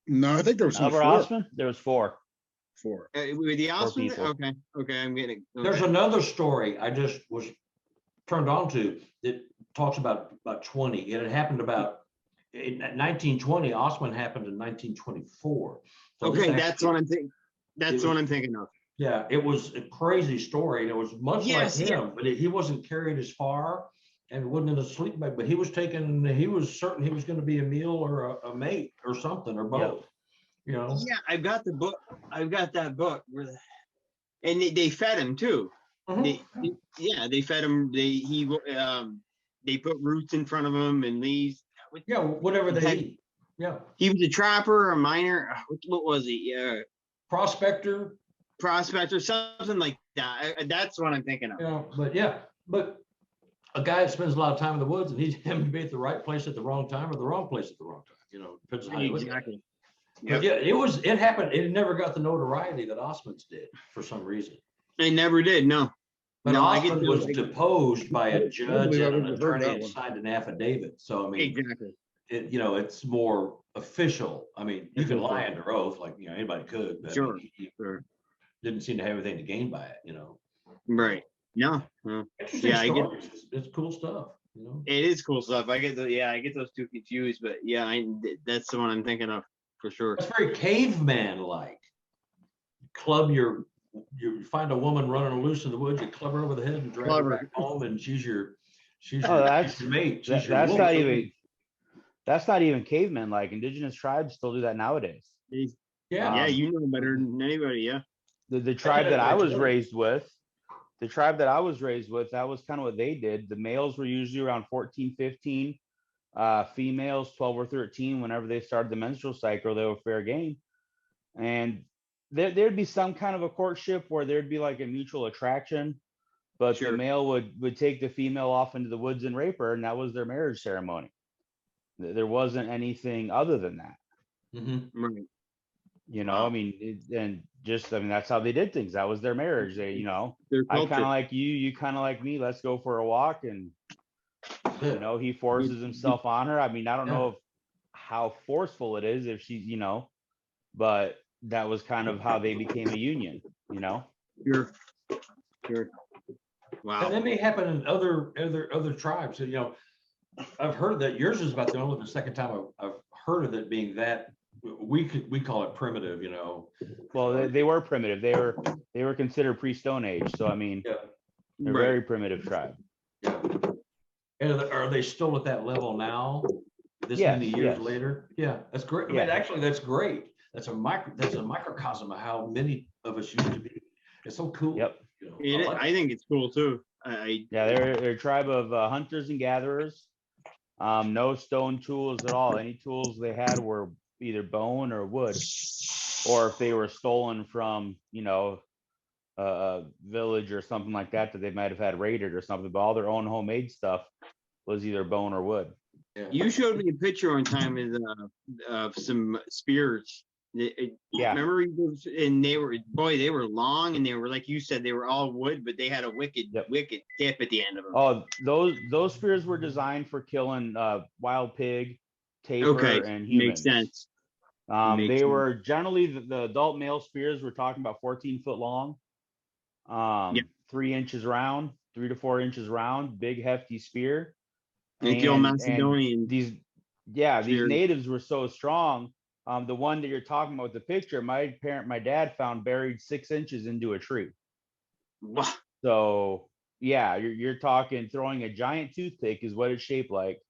No, I think there was Albert Osman. There was 4. With the Osman? people. Okay, I'm getting it. There's another story I just was turned on to that talks about 20. It had happened about in 1920. Osman happened in 1924. So okay, that's what I'm thinking. What I'm thinking of. Yeah, it was a crazy story, and it was much like him, but he wasn't carried as far and wasn't in a sleep bag. But he was certain he was going to be a meal or a mate or something or both. Yeah, I've got the book. I've got that book and they fed him too. Mm-hmm. They fed him. They put roots in front of him and leaves. Yeah, whatever they eat. Yeah. He was a trapper, a miner. What was he? Prospector, something like that. That's what I'm thinking of. But a guy that spends a lot of time in the woods, and he's him to be at the right place at the wrong time, or the wrong place at the wrong time. Depends on how you look at it. But it happened. It never got the notoriety that Osman's did for some reason. It never did. No. But Osman was deposed by a judge and an attorney and signed an affidavit. So I mean, exactly. It's more official. I mean, you can lie under oath, like anybody could. But Sure. He didn't seem to have anything to gain by it. Right. No. Interesting stories. It's cool stuff. It is cool stuff. I get those two confused, but that's the one I'm thinking of for sure. It's very caveman-like. You find a woman running loose in the woods, you club her over the head and drag her back home, and she's your mate. That's not even caveman like. Indigenous tribes still do that nowadays. Yeah, you know better than anybody. Yeah. The tribe that I was raised with, that was kind of what they did. The males were usually around 14, 15, females 12 or 13. Whenever they started the menstrual cycle, they were fair game. And there'd be some kind of a courtship where there'd be like a mutual attraction. but Sure. the male would take the female off into the woods and rape her, and that was their marriage ceremony. There wasn't anything other than that. Right. You know, Wow. I mean, that's how they did things. That was their marriage. They, Their I kind culture. of like you kind of like me. Let's go for a walk. And, he forces himself on her. I mean, I don't know how forceful it is if she's, but that was kind of how they became a union, Sure. And Wow. that may happen in other tribes. I've heard that yours is about the second time I've heard of it being that we call it primitive. Well, they were primitive. They were considered pre-Stone Age. So, I mean, Yeah. they're a very primitive tribe. Yeah. And are they still at that level now? This Yes, many years yes. later? Yeah, that's great. I Yeah. mean, actually, that's great. That's a microcosm of how many of us used to be. It's so cool. Yep. I think it's cool too. Yeah, they're a tribe of hunters and gatherers. No stone tools at all. Any tools they had were either bone or wood, or if they were stolen from, a village or something like that they might have had raided or something. But all their own homemade stuff was either bone or wood. Yeah. You showed me a picture one time of some spears. Yeah. Remember, and they were long, and they were, like you said, they were all wood, but they had a wicked tip at the end of them. Oh, those spears were designed for killing wild pig, tapir, and humans. Makes sense. They were generally the adult male spears. We're talking about 14 foot long, 3 inches round, 3 to 4 inches round, big hefty spear. Like the old Macedonian. These natives were so strong. The one that you're talking about with the picture, my dad found buried 6 inches into a tree. Wow. So yeah, you're talking throwing a giant toothpick is what it's shaped like.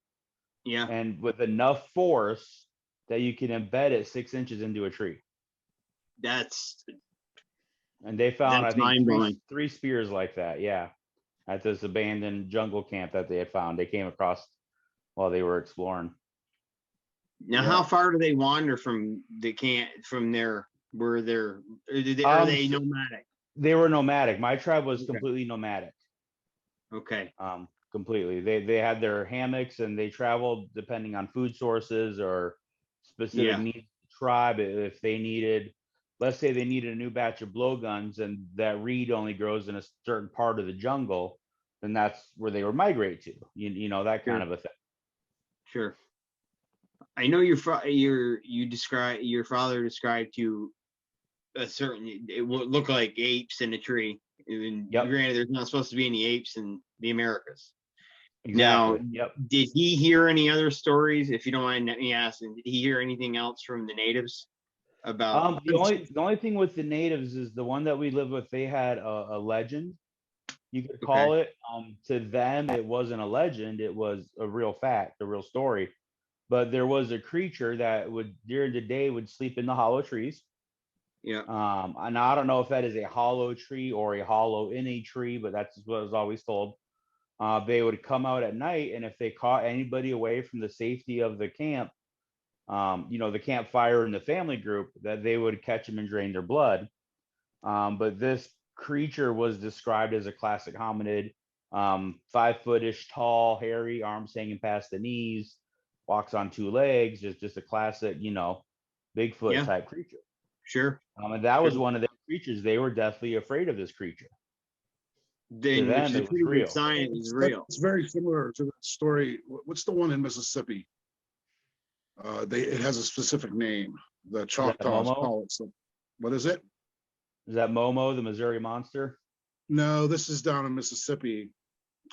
Yeah. And with enough force that you can embed it 6 inches into a tree. And they found, I think, three spears like that. Yeah. At this abandoned jungle camp that they had found. They came across while they were exploring. Now, how far do they wander from the camp, from there, are they nomadic? They were nomadic. My tribe was completely nomadic. Okay. Completely. They had their hammocks and they traveled depending on food sources or specific needs of the tribe. If they needed, let's say they needed a new batch of blowguns and that reed only grows in a certain part of the jungle, then that's where they would migrate to, that kind of a thing. Sure. I know your father described to a certain, it would look like apes in a tree. And granted, there's not supposed to be any apes in the Americas. Exactly. Now, did he hear any other stories? If you don't mind me asking, did he hear anything else from the natives about? The only thing with the natives is the one that we lived with. They had a legend, you could call it. To them, it wasn't a legend; it was a real fact, a real story. But there was a creature that would, during the day, would sleep in the hollow trees. Yeah. And I don't know if that is a hollow tree or a hollow in a tree, but that's what I was always told. They would come out at night, and if they caught anybody away from the safety of the camp, the campfire and the family group, that they would catch them and drain their blood. But this creature was described as a classic hominid, 5 foot-ish tall, hairy, arms hanging past the knees, walks on 2 legs, just a classic, Bigfoot type creature. Sure. And that was one of the creatures. They were deathly afraid of this creature. Then which is pretty good sign it was real. It's very similar to the story. What's the one in Mississippi? It has a specific name. The Choctaws call it. So, what is it? Is that Momo, the Missouri Monster? No, this is down in Mississippi.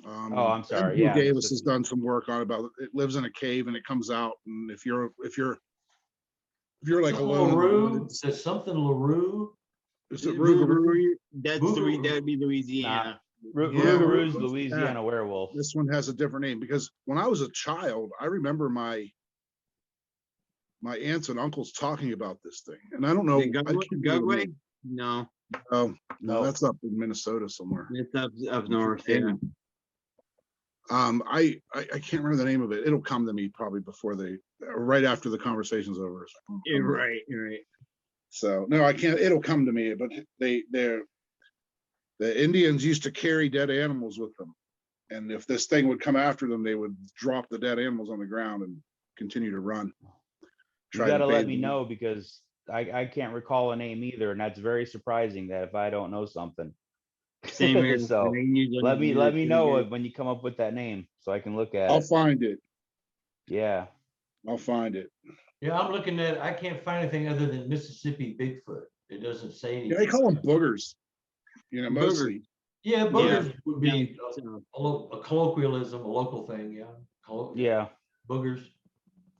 I'm sorry. Yeah, Davis has done some work on about it. It lives in a cave and it comes out. And if you're like alone, LaRue, there's something LaRue. Is it Rougarou? That'd be Louisiana. Rougarou, Louisiana werewolf. This one has a different name because when I was a child, I remember my aunts and uncles talking about this thing, and I don't know. Gugway? No. Oh no, that's up in Minnesota somewhere. It's up north. Yeah. I can't remember the name of it. It'll come to me probably right after the conversation's over. Right. So no, I can't. It'll come to me, but they The Indians used to carry dead animals with them. And if this thing would come after them, they would drop the dead animals on the ground and continue to run. You got to let me know, because I can't recall a name either. And that's very surprising that if I don't know something. Same here. So let me know when you come up with that name so I can look at I'll it. find it. Yeah. I'll find it. Yeah, I'm looking at, I can't find anything other than Mississippi Bigfoot. It doesn't say anything. Yeah, they call them boogers. You know, mostly. Yeah, boogers would be Yeah. a colloquialism, a local thing. Yeah. Yeah. Boogers.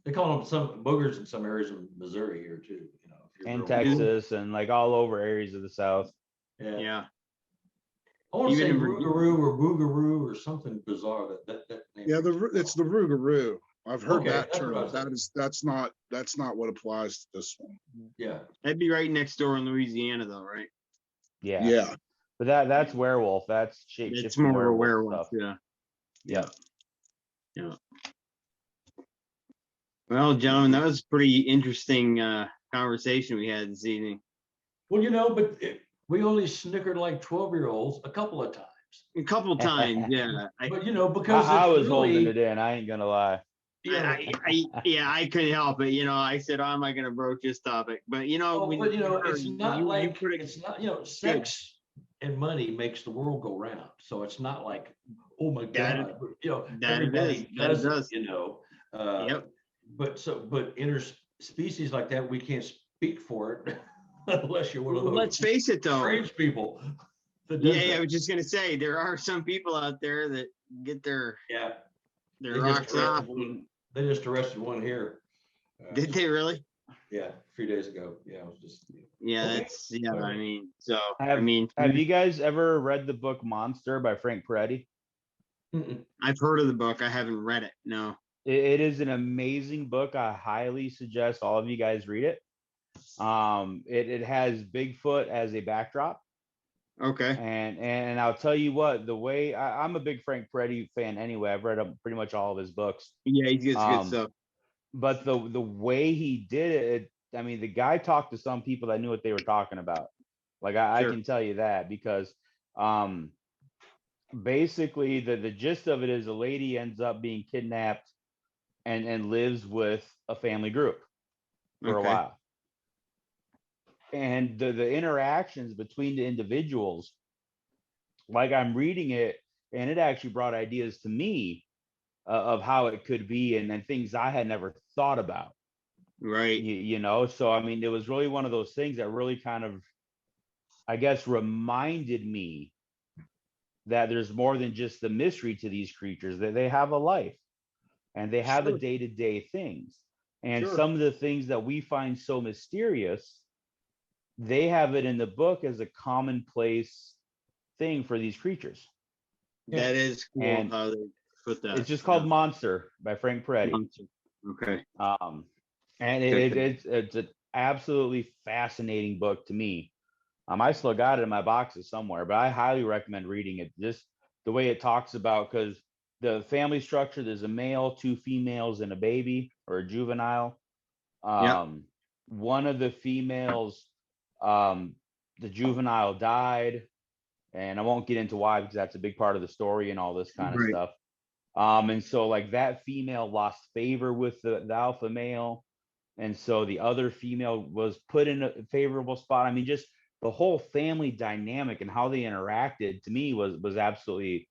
They call them some boogers in some areas of Missouri here too. You know, if you're And real- Texas and like all over areas of the South. Yeah. Yeah. I want to say Even in Rougarou or Boogaroo or something bizarre. That name. Yeah, it's the Rougarou. I've heard Okay, that that's what I term. was That's not what applies to this one. Yeah. That'd be right next door in Louisiana, though, right? Yeah. Yeah. But that's werewolf. That's shape It's shifting more a werewolf werewolf. stuff. Yeah. Yeah. Well, gentlemen, that was a pretty interesting conversation we had this evening. Well, you know, but we only snickered like 12-year-olds a couple of times. A couple times, yeah. But you know, because I it's was holding really, it in. I ain't gonna lie. yeah. I couldn't help it. You know, I said, "Oh, am I going to broach this topic?" But you know, Oh, but you know, it's you- not you like put it- it's not, you know, sex and money makes the world go round. So it's not like, oh my That- God, you know, that it everybody is. That it does it, does. you know. Yep. But interspecies like that, we can't speak for it unless you're one of those Let's face it, though. strange people. That does Yeah, I that. was just going to say there are some people out there that get their Yeah. their They just rocks off. They just arrested one here. Did they really? Yeah, a few days ago. Yeah, it was just. Yeah, Okay. that's yeah. I mean, so Have you guys ever read the book Monster by Frank Peretti? Mm-mm. I've heard of the book. I haven't read it. No. It is an amazing book. I highly suggest all of you guys read it. It has Bigfoot as a backdrop. Okay. And I'll tell you what, the way I'm a big Frank Peretti fan anyway. I've read pretty much all of his books. Yeah, he gets good stuff. But the way he did it, I mean, the guy talked to some people that knew what they were talking about. Like I Sure. can tell you that, because basically the gist of it is a lady ends up being kidnapped and lives with a family group for a Okay. while. And the interactions between the individuals, like I'm reading it, and it actually brought ideas to me of how it could be, and then things I had never thought about. Right. You know, so I mean, it was really one of those things that really kind of, I guess, reminded me that there's more than just the mystery to these creatures, that they have a life and they have Sure. the day-to-day things. And Sure. some of the things that we find so mysterious, they have it in the book as a commonplace thing for these creatures. That is cool And how they put that. It's just called Monster by Frank Peretti. Monster. Okay. And it's an absolutely fascinating book to me. I still got it in my boxes somewhere, but I highly recommend reading it. Just the way it talks about, because the family structure, there's a male, two females, and a baby or a juvenile. One of the females, the juvenile died, and I won't get into why, because that's a big part of the story and all this kind of Right. stuff. And so like that female lost favor with the alpha male, and so the other female was put in a favorable spot. I mean, just the whole family dynamic and how they interacted to me was absolutely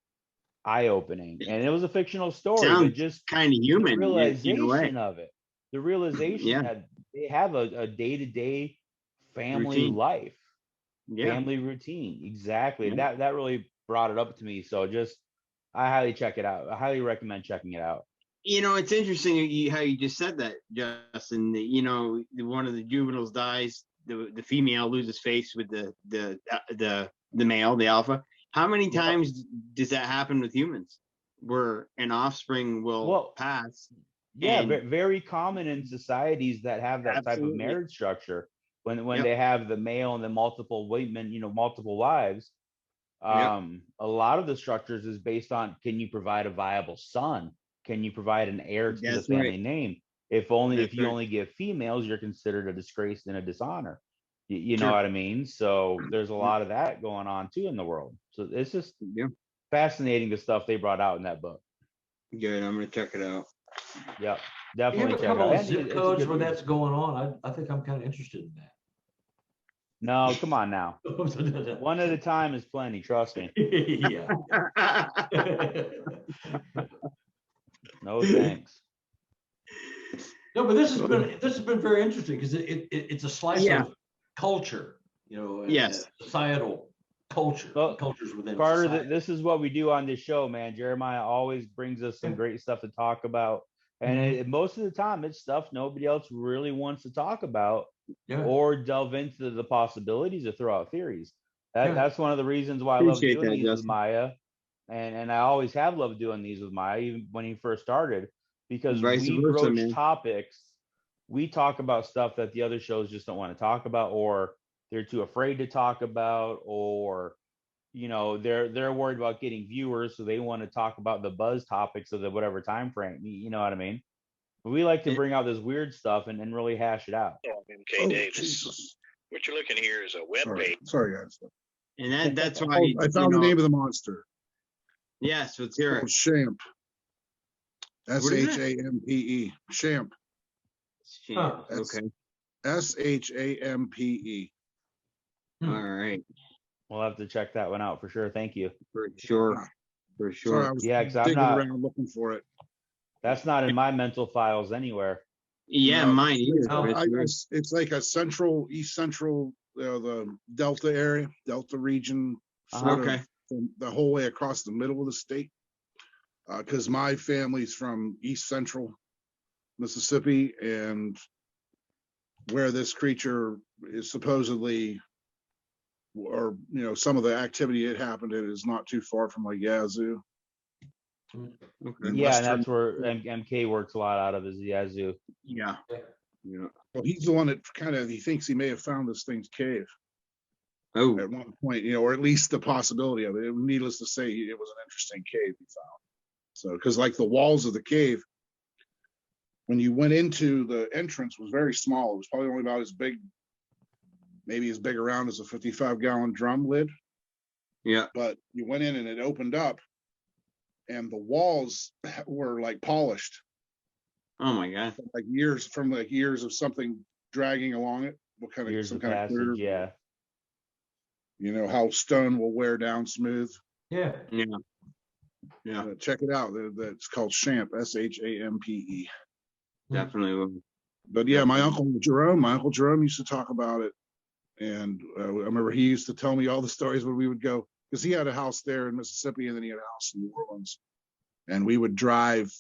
eye-opening. And it was a fictional story, but Sounds just kind of the human in a way. realization of it, the realization Yeah. that they have a day-to-day family Routine. life, Yeah. family routine. Exactly. Yeah. That really brought it up to me. So just, I highly check it out. I highly recommend checking it out. You know, it's interesting how you just said that, Justin. That, you know, one of the juveniles dies, the female loses face with the male, the alpha. How many times does that happen with humans, where an offspring will pass? Yeah, and- very common in societies that have that type of Absolutely. marriage structure. When Yep. they have the male and the multiple women, multiple wives. Yep. A lot of the structures is based on, can you provide a viable son? Can you provide an heir to the That's family right. name? If you That's right. only give females, you're considered a disgrace and a dishonor. You know Sure. what I mean? So there's a lot of that going on too in the world. So it's just Yeah. fascinating the stuff they brought out in that book. Good. I'm gonna check it out. Yep, You definitely have a check it couple out. of And zip it's a codes good where read. that's going on. I think I'm kind of interested in No, come on now. that. One at a time is plenty. Trust me. Yeah. No thanks. No, but this has been very interesting because it's a slice Yeah. of culture, you know, and Yes. societal culture, Well, cultures within Carter, society. this is what we do on this show, man. Jeremiah always brings us some great stuff to talk about. And most of the time, it's stuff nobody else really wants to talk about Yeah. or delve into the possibilities or throw out theories. Yeah. That's one of the reasons why I love Appreciate doing that, these with Justin. Maya. And I always have loved doing these with Maya, even when he first started, because Vice we versa, broach man. topics. We talk about stuff that the other shows just don't want to talk about, or they're too afraid to talk about, or you know, they're worried about getting viewers, so they want to talk about the buzz topics of the whatever time frame. You know what I mean? But we like to bring out this weird stuff and really hash it out. MK Oh, Davis. Jesus. What you're looking here is a web Sorry, page. sorry guys. And that's Oh, why I found the name of the monster. Yes, let's hear Called it. Shamp. What is it? Shampe. Shamp. Champ. That's- Okay. Shampe. All right. We'll have to check that one out for sure. Thank you. For sure. For Sorry, I sure. was Yeah, 'cause I'm digging not- around looking for it. That's not in my mental files anywhere. Yeah, No, mine either. it's like a east central, the Delta area, Delta region, sort Okay. of from the whole way across the middle of the state. Because my family's from east central Mississippi, and where this creature is supposedly, or you know, some of the activity it happened in is not too far from like Yazoo. Okay. Yeah, Western- and that's where MK works a lot out of, is the Yazoo. Yeah. Yeah. Well, he's the one that he thinks he may have found this thing's cave Oh. at one point, you know, or at least the possibility of it. Needless to say, it was an interesting cave he found. So, because like the walls of the cave, when you went into the entrance, was very small. It was probably only about as big, maybe as big around as a 55-gallon drum lid. Yeah. But you went in and it opened up, and the walls were like polished, Oh my God. like years of something dragging along it. What kind of Years some of kind of passage, clear, yeah. you know how stone will wear down smooth. Yeah. Yeah. Yeah. Check it out. That's called Shamp, Shampe. Definitely will. But yeah, my uncle Jerome used to talk about it, and I remember he used to tell me all the stories when we would go, because he had a house there in Mississippi, and then he had a house in New Orleans, and we would drive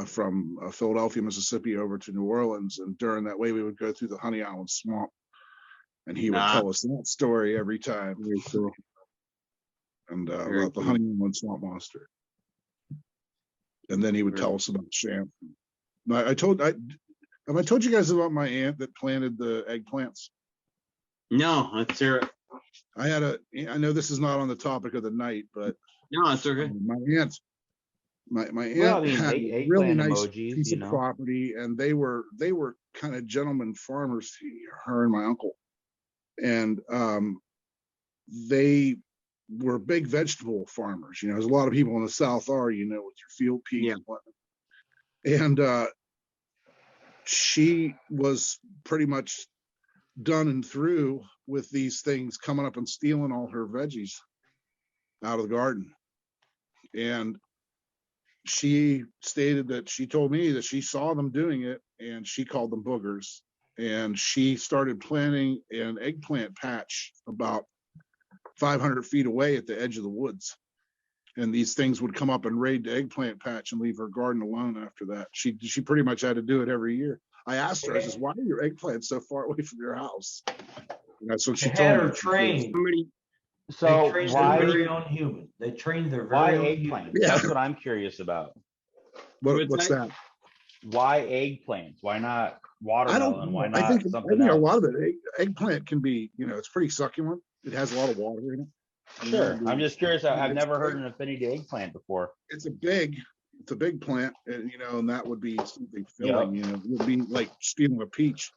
from Philadelphia, Mississippi, over to New Orleans, and during that way we would go through the Honey Island Swamp, and he would tell us that story every time. Very cool. And Very about the cool. Honey Island Swamp Monster, and then he would tell us about Shamp. Have I told you guys about my aunt that planted the eggplants? No, let's hear it. I know this is not on the topic of the night, but No, it's okay. my aunt Well, I mean, had a eggplant really nice emojis, piece you of know. property, and they were kind of gentlemen farmers, her and my uncle, and they were big vegetable farmers. You know, as a lot of people in the South are, you know, with your field peas and whatnot. And she was pretty much done and through with these things coming up and stealing all her veggies out of the garden. And she stated that she told me that she saw them doing it, and she called them boogers. And she started planting an eggplant patch about 500 feet away at the edge of the woods. And these things would come up and raid the eggplant patch and leave her garden alone after that. She pretty much had to do it every year. I asked her, I says, why are your eggplants so far away from your house? And that's what she They told had me. her trained. Somebody. So They trained their why very own human. They trained their why very own eggplant? human. Yeah. That's what I'm curious about. What's that? Why eggplants? Why not I don't watermelon? know. Why I not think something a else? lot of it, eggplant can be, you know, it's pretty succulent. It has a lot of water in it. Sure. I'm just curious. I've It's never heard big. an affinity to eggplant before. It's a big plant, and you know, and that would be something filling. You know, it would be like stealing a peach.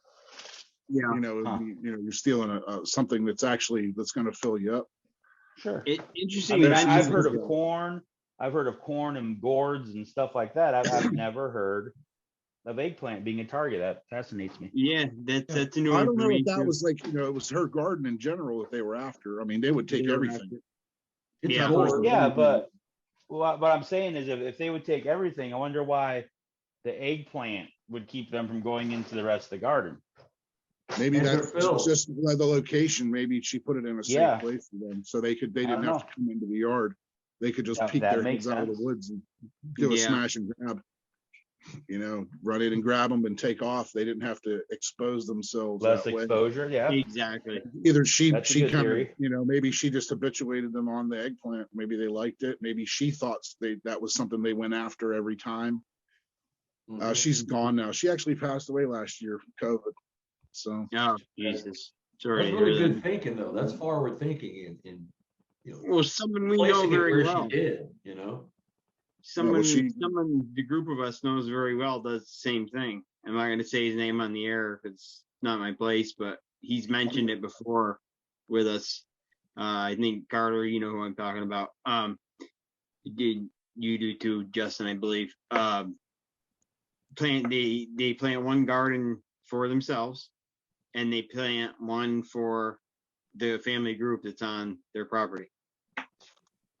Yeah. You're stealing something that's going to fill you up. Sure. It, I interesting. mean, you mention I've this, heard of though. corn. I've heard of corn and gourds and stuff like that. I've never heard of eggplant being a target. That fascinates me. Yeah, that's new I don't know if information. that was like, it was her garden in general that they were after. I mean, they would take They were everything. after- It's Yeah. a gourd. Yeah, but what I'm saying is if they would take everything, I wonder why the eggplant would keep them from going into the rest of the garden. Maybe And they're that's filled. just the location. Maybe she put it in a safe Yeah. place for them, so they didn't don't have know. to come into the yard. They could just That- peek that their makes heads out of the sense. woods and do a Yeah. smash and grab. Run in and grab them and take off. They didn't have to expose themselves Less that way. exposure. Yeah. Exactly. Either she That's a she good kind of theory. maybe she just habituated them on the eggplant. Maybe they liked it. Maybe she thought that was something they went after every time. Mhm. She's gone now. She actually passed away last year from COVID. So Oh, Jesus. Sorry. That's to really hear good that. thinking, though. That's forward thinking and Well, someone we know placing it very where well. she did, you know. Someone, she- the group of us knows very well does the same thing. I'm not going to say his name on the air if it's not my place, but he's mentioned it before with us. I think Carter, you know who I'm talking about. You do too, Justin, I believe. They plant one garden for themselves, and they plant one for the family group that's on their property,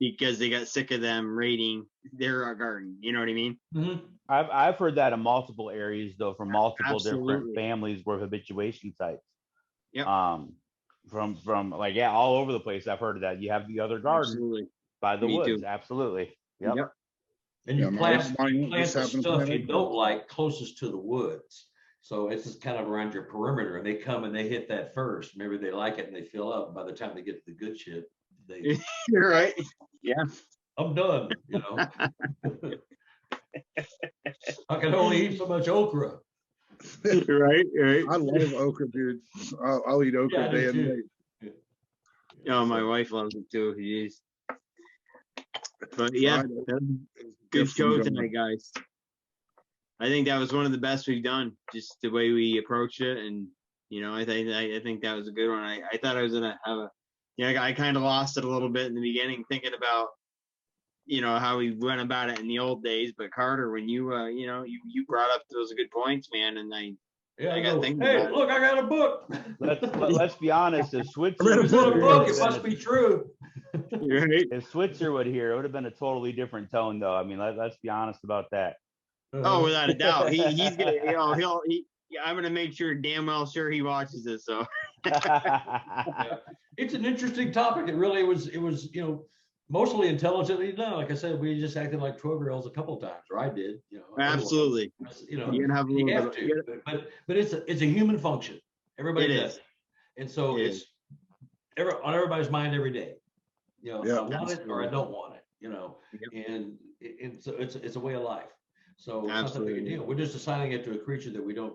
because they got sick of them raiding their garden. You know what I mean? Mhm. I've heard that in multiple areas though, from multiple different Absolutely. families where habituation sites. Yep. From like all over the place. I've heard of that. You have the other garden Absolutely. by the Me woods. too. Absolutely. Yep. Yep. And you Yeah, plant mine you just plant the happened to stuff plant you eggplant. don't like closest to the woods. So it's just kind of around your perimeter, and they come and they hit that first. Maybe they like it and they fill up. By the time they get to the good shit, You're right. Yeah. I'm done. I can only eat so much okra. Right. Right. I love okra, dude. I'll eat okra Yeah, I do day and too. night. Oh, my wife loves it too. Jeez. But yeah, Fried that was a good Gift from show God. tonight, guys. I think that was one of the best we've done. Just the way we approached it, and I think that was a good one. I thought I was gonna have I kind of lost it a little bit in the beginning, thinking about how we went about it in the old days. But Carter, when you you brought up those good points, man, and I I gotta go, think hey, about it. look, I got a book. Let's be honest. If Switzer read a was book. It's in a here, book. It must be true. Right? if Switzer would hear, it would have been a totally different tone, though. I mean, let's be honest about that. Oh, without a doubt, he's gonna I'm gonna make sure damn well sure he watches this. So Yeah. It's an interesting topic. It really was. It was, mostly intelligently done. Like I said, we just acted like 12-year-olds a couple of times, or I did. absolutely, Otherwise, you're gonna have a you little have bit. to. But it's a human function. Everybody It does is. it. And so It it's on everybody's mind every day. Yeah, I want it or I absolutely. don't want it. And so it's a way of life. So it's not that big a Absolutely. deal. We're just assigning it to a creature that we don't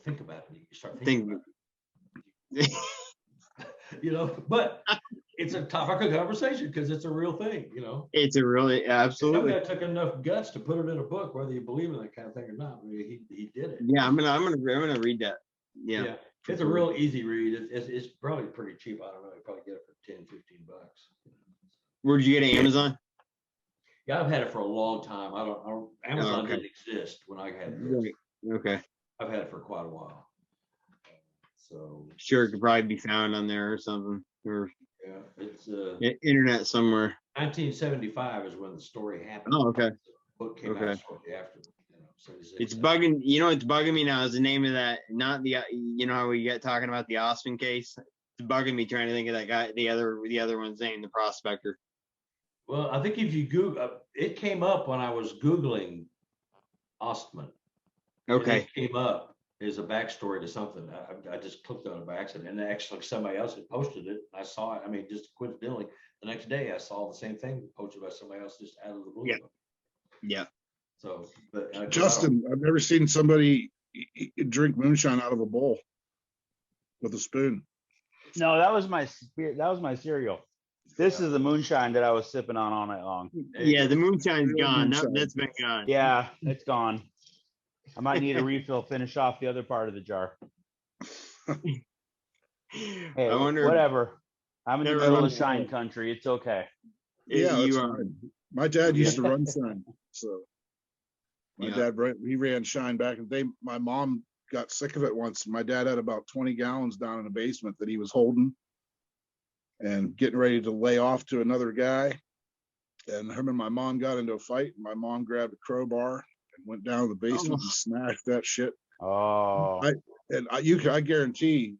think about it. You start thinking about it. But it's a topic of conversation because it's a real thing. It's a really That absolutely. guy took enough guts to put it in a book, whether you believe in that kind of thing or not. I mean, he did it. Yeah, I'm gonna read that. Yeah. It's a real easy read. It's probably pretty cheap. I don't know. You probably get it for $10, $15. Where'd you get it? Amazon? Yeah, I've had it for a long time. Amazon okay. didn't exist when I had this. Right. Okay. I've had it for quite a while. So Sure, it could probably be found on there or something, or yeah, it's internet somewhere. 1975 is when the story happened. Oh, okay. The book came out Okay. shortly after. 76. It's bugging. It's bugging me now. Is the name of that not the? How we get talking about the Ostman case? It's bugging me trying to think of that guy. The other one's name, the prospector. Well, I think if you Google, it came up when I was Googling Ostman. And Okay. it came up as a backstory to something. I just clicked on it by accident, and actually somebody else had posted it. I saw it. I mean, just coincidentally, the next day I saw the same thing posted by somebody else just out of the blue. Yeah. Yeah. So, but Justin, I've never seen somebody drink moonshine out of a bowl with a spoon. No, that was my cereal. This is the moonshine that I was sipping on all night long. Yeah, the moonshine's Real gone. moonshine. That's been gone. Yeah, it's gone. I might need a refill. Finish off the other part of the jar. Hey, I wonder. whatever. I'm in the Never middle of mind. Shine Country. It's okay. Yeah, that's you are. fine. My dad used to run Shine, so my Yeah. dad he ran Shine back in the day. My mom got sick of it once. My dad had about 20 gallons down in the basement that he was holding and getting ready to lay off to another guy. And him and my mom got into a fight. My mom grabbed a crowbar and went down to the basement and smashed that shit. Oh, I guarantee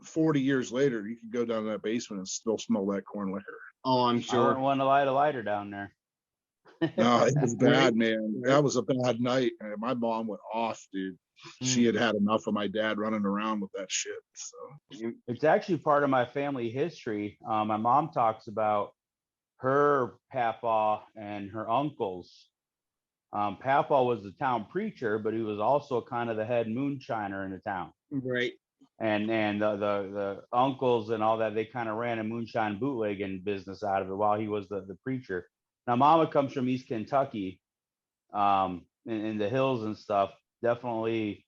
40 years later, you could go down to that basement and still smell that corn liquor. Oh, I'm I sure. wouldn't want to light a lighter down there. No, it was bad, man. Right. That was a bad night. And my mom went off, dude. She had had enough of my dad running around with that shit. So It's actually part of my family history. My mom talks about her papa and her uncles. Papa was the town preacher, but he was also kind of the head moonshiner in the town. Right. And the uncles and all that, they kind of ran a moonshine bootlegging business out of it while he was the preacher. Now, Mama comes from East Kentucky, in the hills and stuff. Definitely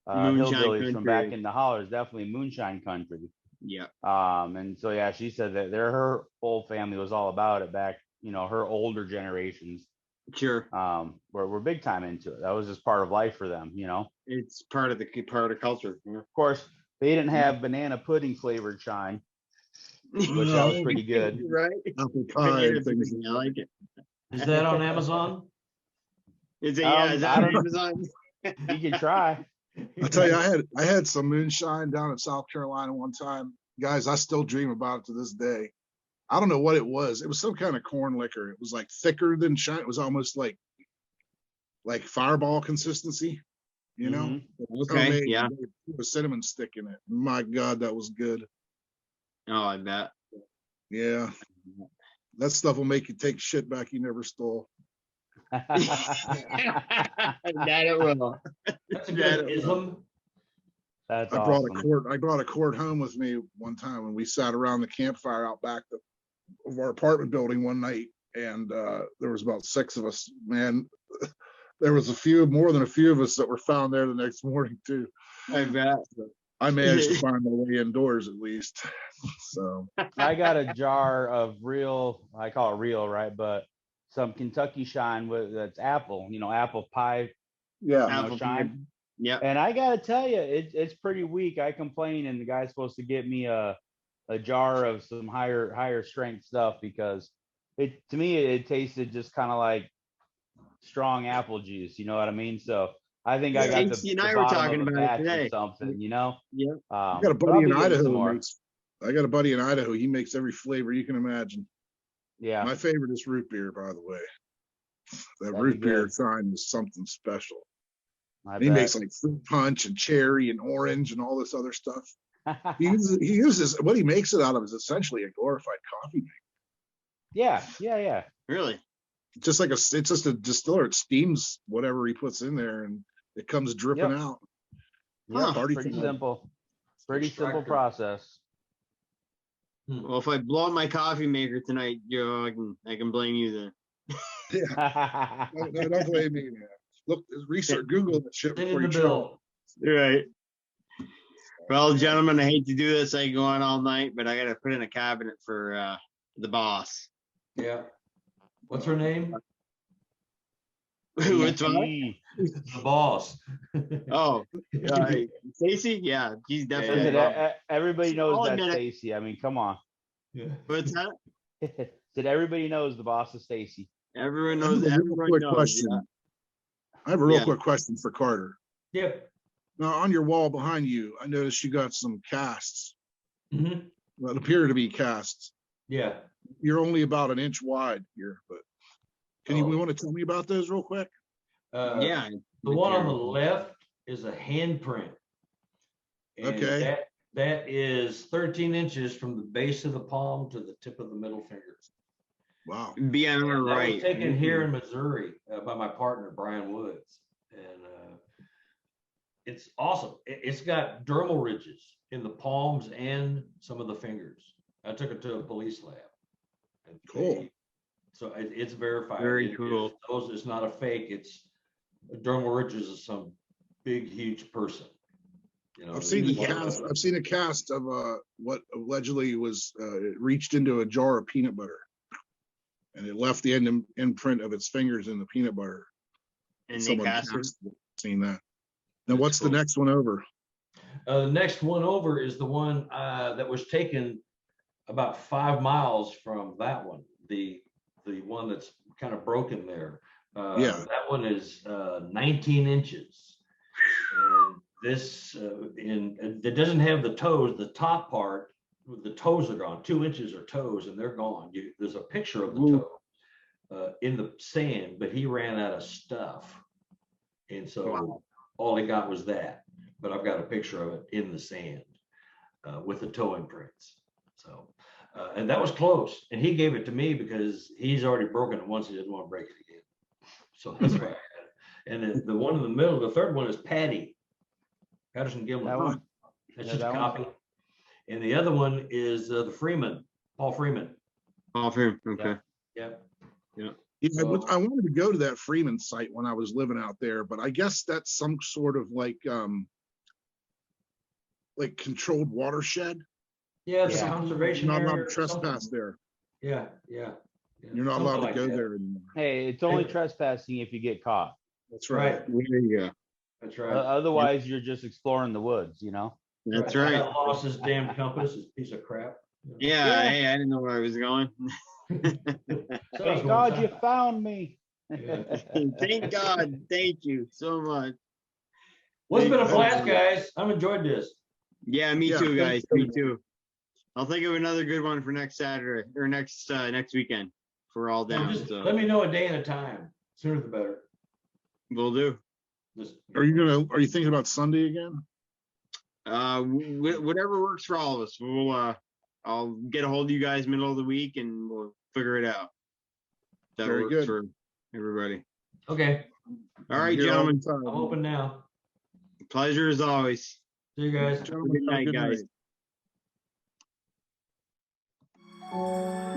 Moonshine hillbillies from back country. in the hollers. Definitely moonshine country. Yeah. And so yeah, she said that her whole family was all about it back. Her older generations Sure. were big time into it. That was just part of life for them. It's part of the culture. Yeah. Of course, they didn't have banana pudding flavored Shine, which that was pretty good. Right. apple pie and things. I like it. Is that on Amazon? Is it? Yeah. Is that I on don't- Amazon? You can try. I tell you, I had some moonshine down in South Carolina one time. Guys, I still dream about it to this day. I don't know what it was. It was some kind of corn liquor. It was like thicker than Shine. It was almost like Fireball consistency, you know? Mhm. It was Okay, homemade, yeah. and they put a cinnamon stick in it. My God, that was good. Oh, I bet. Yeah. That stuff will make you take shit back you never stole. That it will. That's a good ism. That's I brought awesome. I brought a quart home with me one time when we sat around the campfire out back of our apartment building one night, and there was about 6 of us. Man, there was more than a few of us that were found there the next morning too. I bet. I managed to find my way indoors at least. So I got a jar of real, I call it real, right? But some Kentucky Shine that's apple, apple pie, yeah, Apple Shine. Yeah. And I gotta tell you, it's pretty weak. I complain, and the guy's supposed to get me a jar of some higher strength stuff because to me it tasted just kind of like strong apple juice. You know what I mean? So I think I got the Casey and I were bottom talking of a about it batch or today. something. Yeah. I got a but I'll buddy be in getting some Idaho. more. I got a buddy in Idaho. He makes every flavor you can imagine. Yeah, My favorite is root beer, by the way. That That'd root be beer good. Shine is something special. I And he bet. makes like fruit punch and cherry and orange and all this other stuff. He uses what he makes it out of is essentially a glorified coffee maker. yeah. Really? It's just a distiller. It steams whatever he puts in there and it comes dripping Yep. out. Yeah, Party pretty time. simple. Pretty simple Extractor. process. Well, if I blow up my coffee maker tonight, Joe, I can blame you then. Yeah, don't blame me, man. Look, research, Google that shit Send before in you the try. bill. Right. Well, gentlemen, I hate to do this. I can go on all night, but I got to put in a cabinet for the boss. Yeah. What's her name? What's what? E. The boss. Oh, Stacy? Yeah, she's Listen, definitely. everybody knows I'll that's admit it. Stacy. I mean, come on. Yeah. What's that? Said everybody knows the boss is Stacy. Everyone I have knows. a real Everyone quick knows. question. Yeah. I have a real Yeah. quick question for Carter. Yep. Now, on your wall behind you, I noticed you got some casts Mhm. that appear to be casts. Yeah. You're only about an inch wide here, but you Oh. want to tell me about those real quick? Yeah. The one on the left is a handprint. And Okay. that is 13 inches from the base of the palm to the tip of the middle finger. Wow. Be on the And that right. was taken here in Missouri by my partner, Brian Woods. And it's awesome. It's got dermal ridges in the palms and some of the fingers. I took it to a police lab. And Cool. So it's verified. Very cool. It's not a fake. It's dermal ridges of some big, huge person. You know, I've seen the Yeah. cast. I've seen a cast of what allegedly was it reached into a jar of peanut butter, and it left the imprint of its fingers in the peanut butter. And they Someone cast her. cast it. Seen that. Now, That's what's cool. the next one over? The next one over is the one that was taken about 5 miles from that one. The one that's kind of broken there. Yeah. That one is 19 inches. And this it doesn't have the toes. The top part, the toes are gone. 2 inches are toes, and they're gone. There's a picture of the Ooh. toe in the sand, but he ran out of stuff, and so Wow. all he got was that. But I've got a picture of it in the sand with the toe imprints. So, and that was close. And he gave it to me because he's already broken it once. He didn't want to break it again. So that's why I had it. And then the one in the middle, the third one is Patty, Patterson Gimlin. That one? That's Yeah, just a that one. copy. And the other one is the Freeman, Paul Freeman. Off him. Okay. Yep. Yeah, So- I wanted to go to that Freeman site when I was living out there, but I guess that's some sort of like controlled watershed. Yeah, it's Yeah. a conservation You're not area. allowed to or trespass something. there. Yeah. You're not Something allowed to like go that. there anymore. Hey, it's only Yeah. trespassing if you get caught. That's Right. There you go. That's right. Otherwise, you're just exploring the woods, you know? That's I right. got lost his damn compass, his piece of crap. Yeah. Yeah. Hey, I didn't know where I was going. So I was Thank going God you south. found me. Yeah. Thank God. Thank you so much. Well, it's been a Hey, blast, guys. I've enjoyed this. Yeah, me Yeah, too, guys. thank you. Me too. I'll think of another good one for next Saturday or next weekend. If we're all Well, down. just So let me know a day and a time. Sooner the better. we'll do. Just, Are you thinking about Sunday again? Whatever works for all of us. We'll I'll get a hold of you guys middle of the week and we'll figure it out. That Very works good. for everybody. okay, All right, Here all the gentlemen. time. I'm open now. Pleasure as always. See you guys. Gentlemen, Good have a night, guys. night.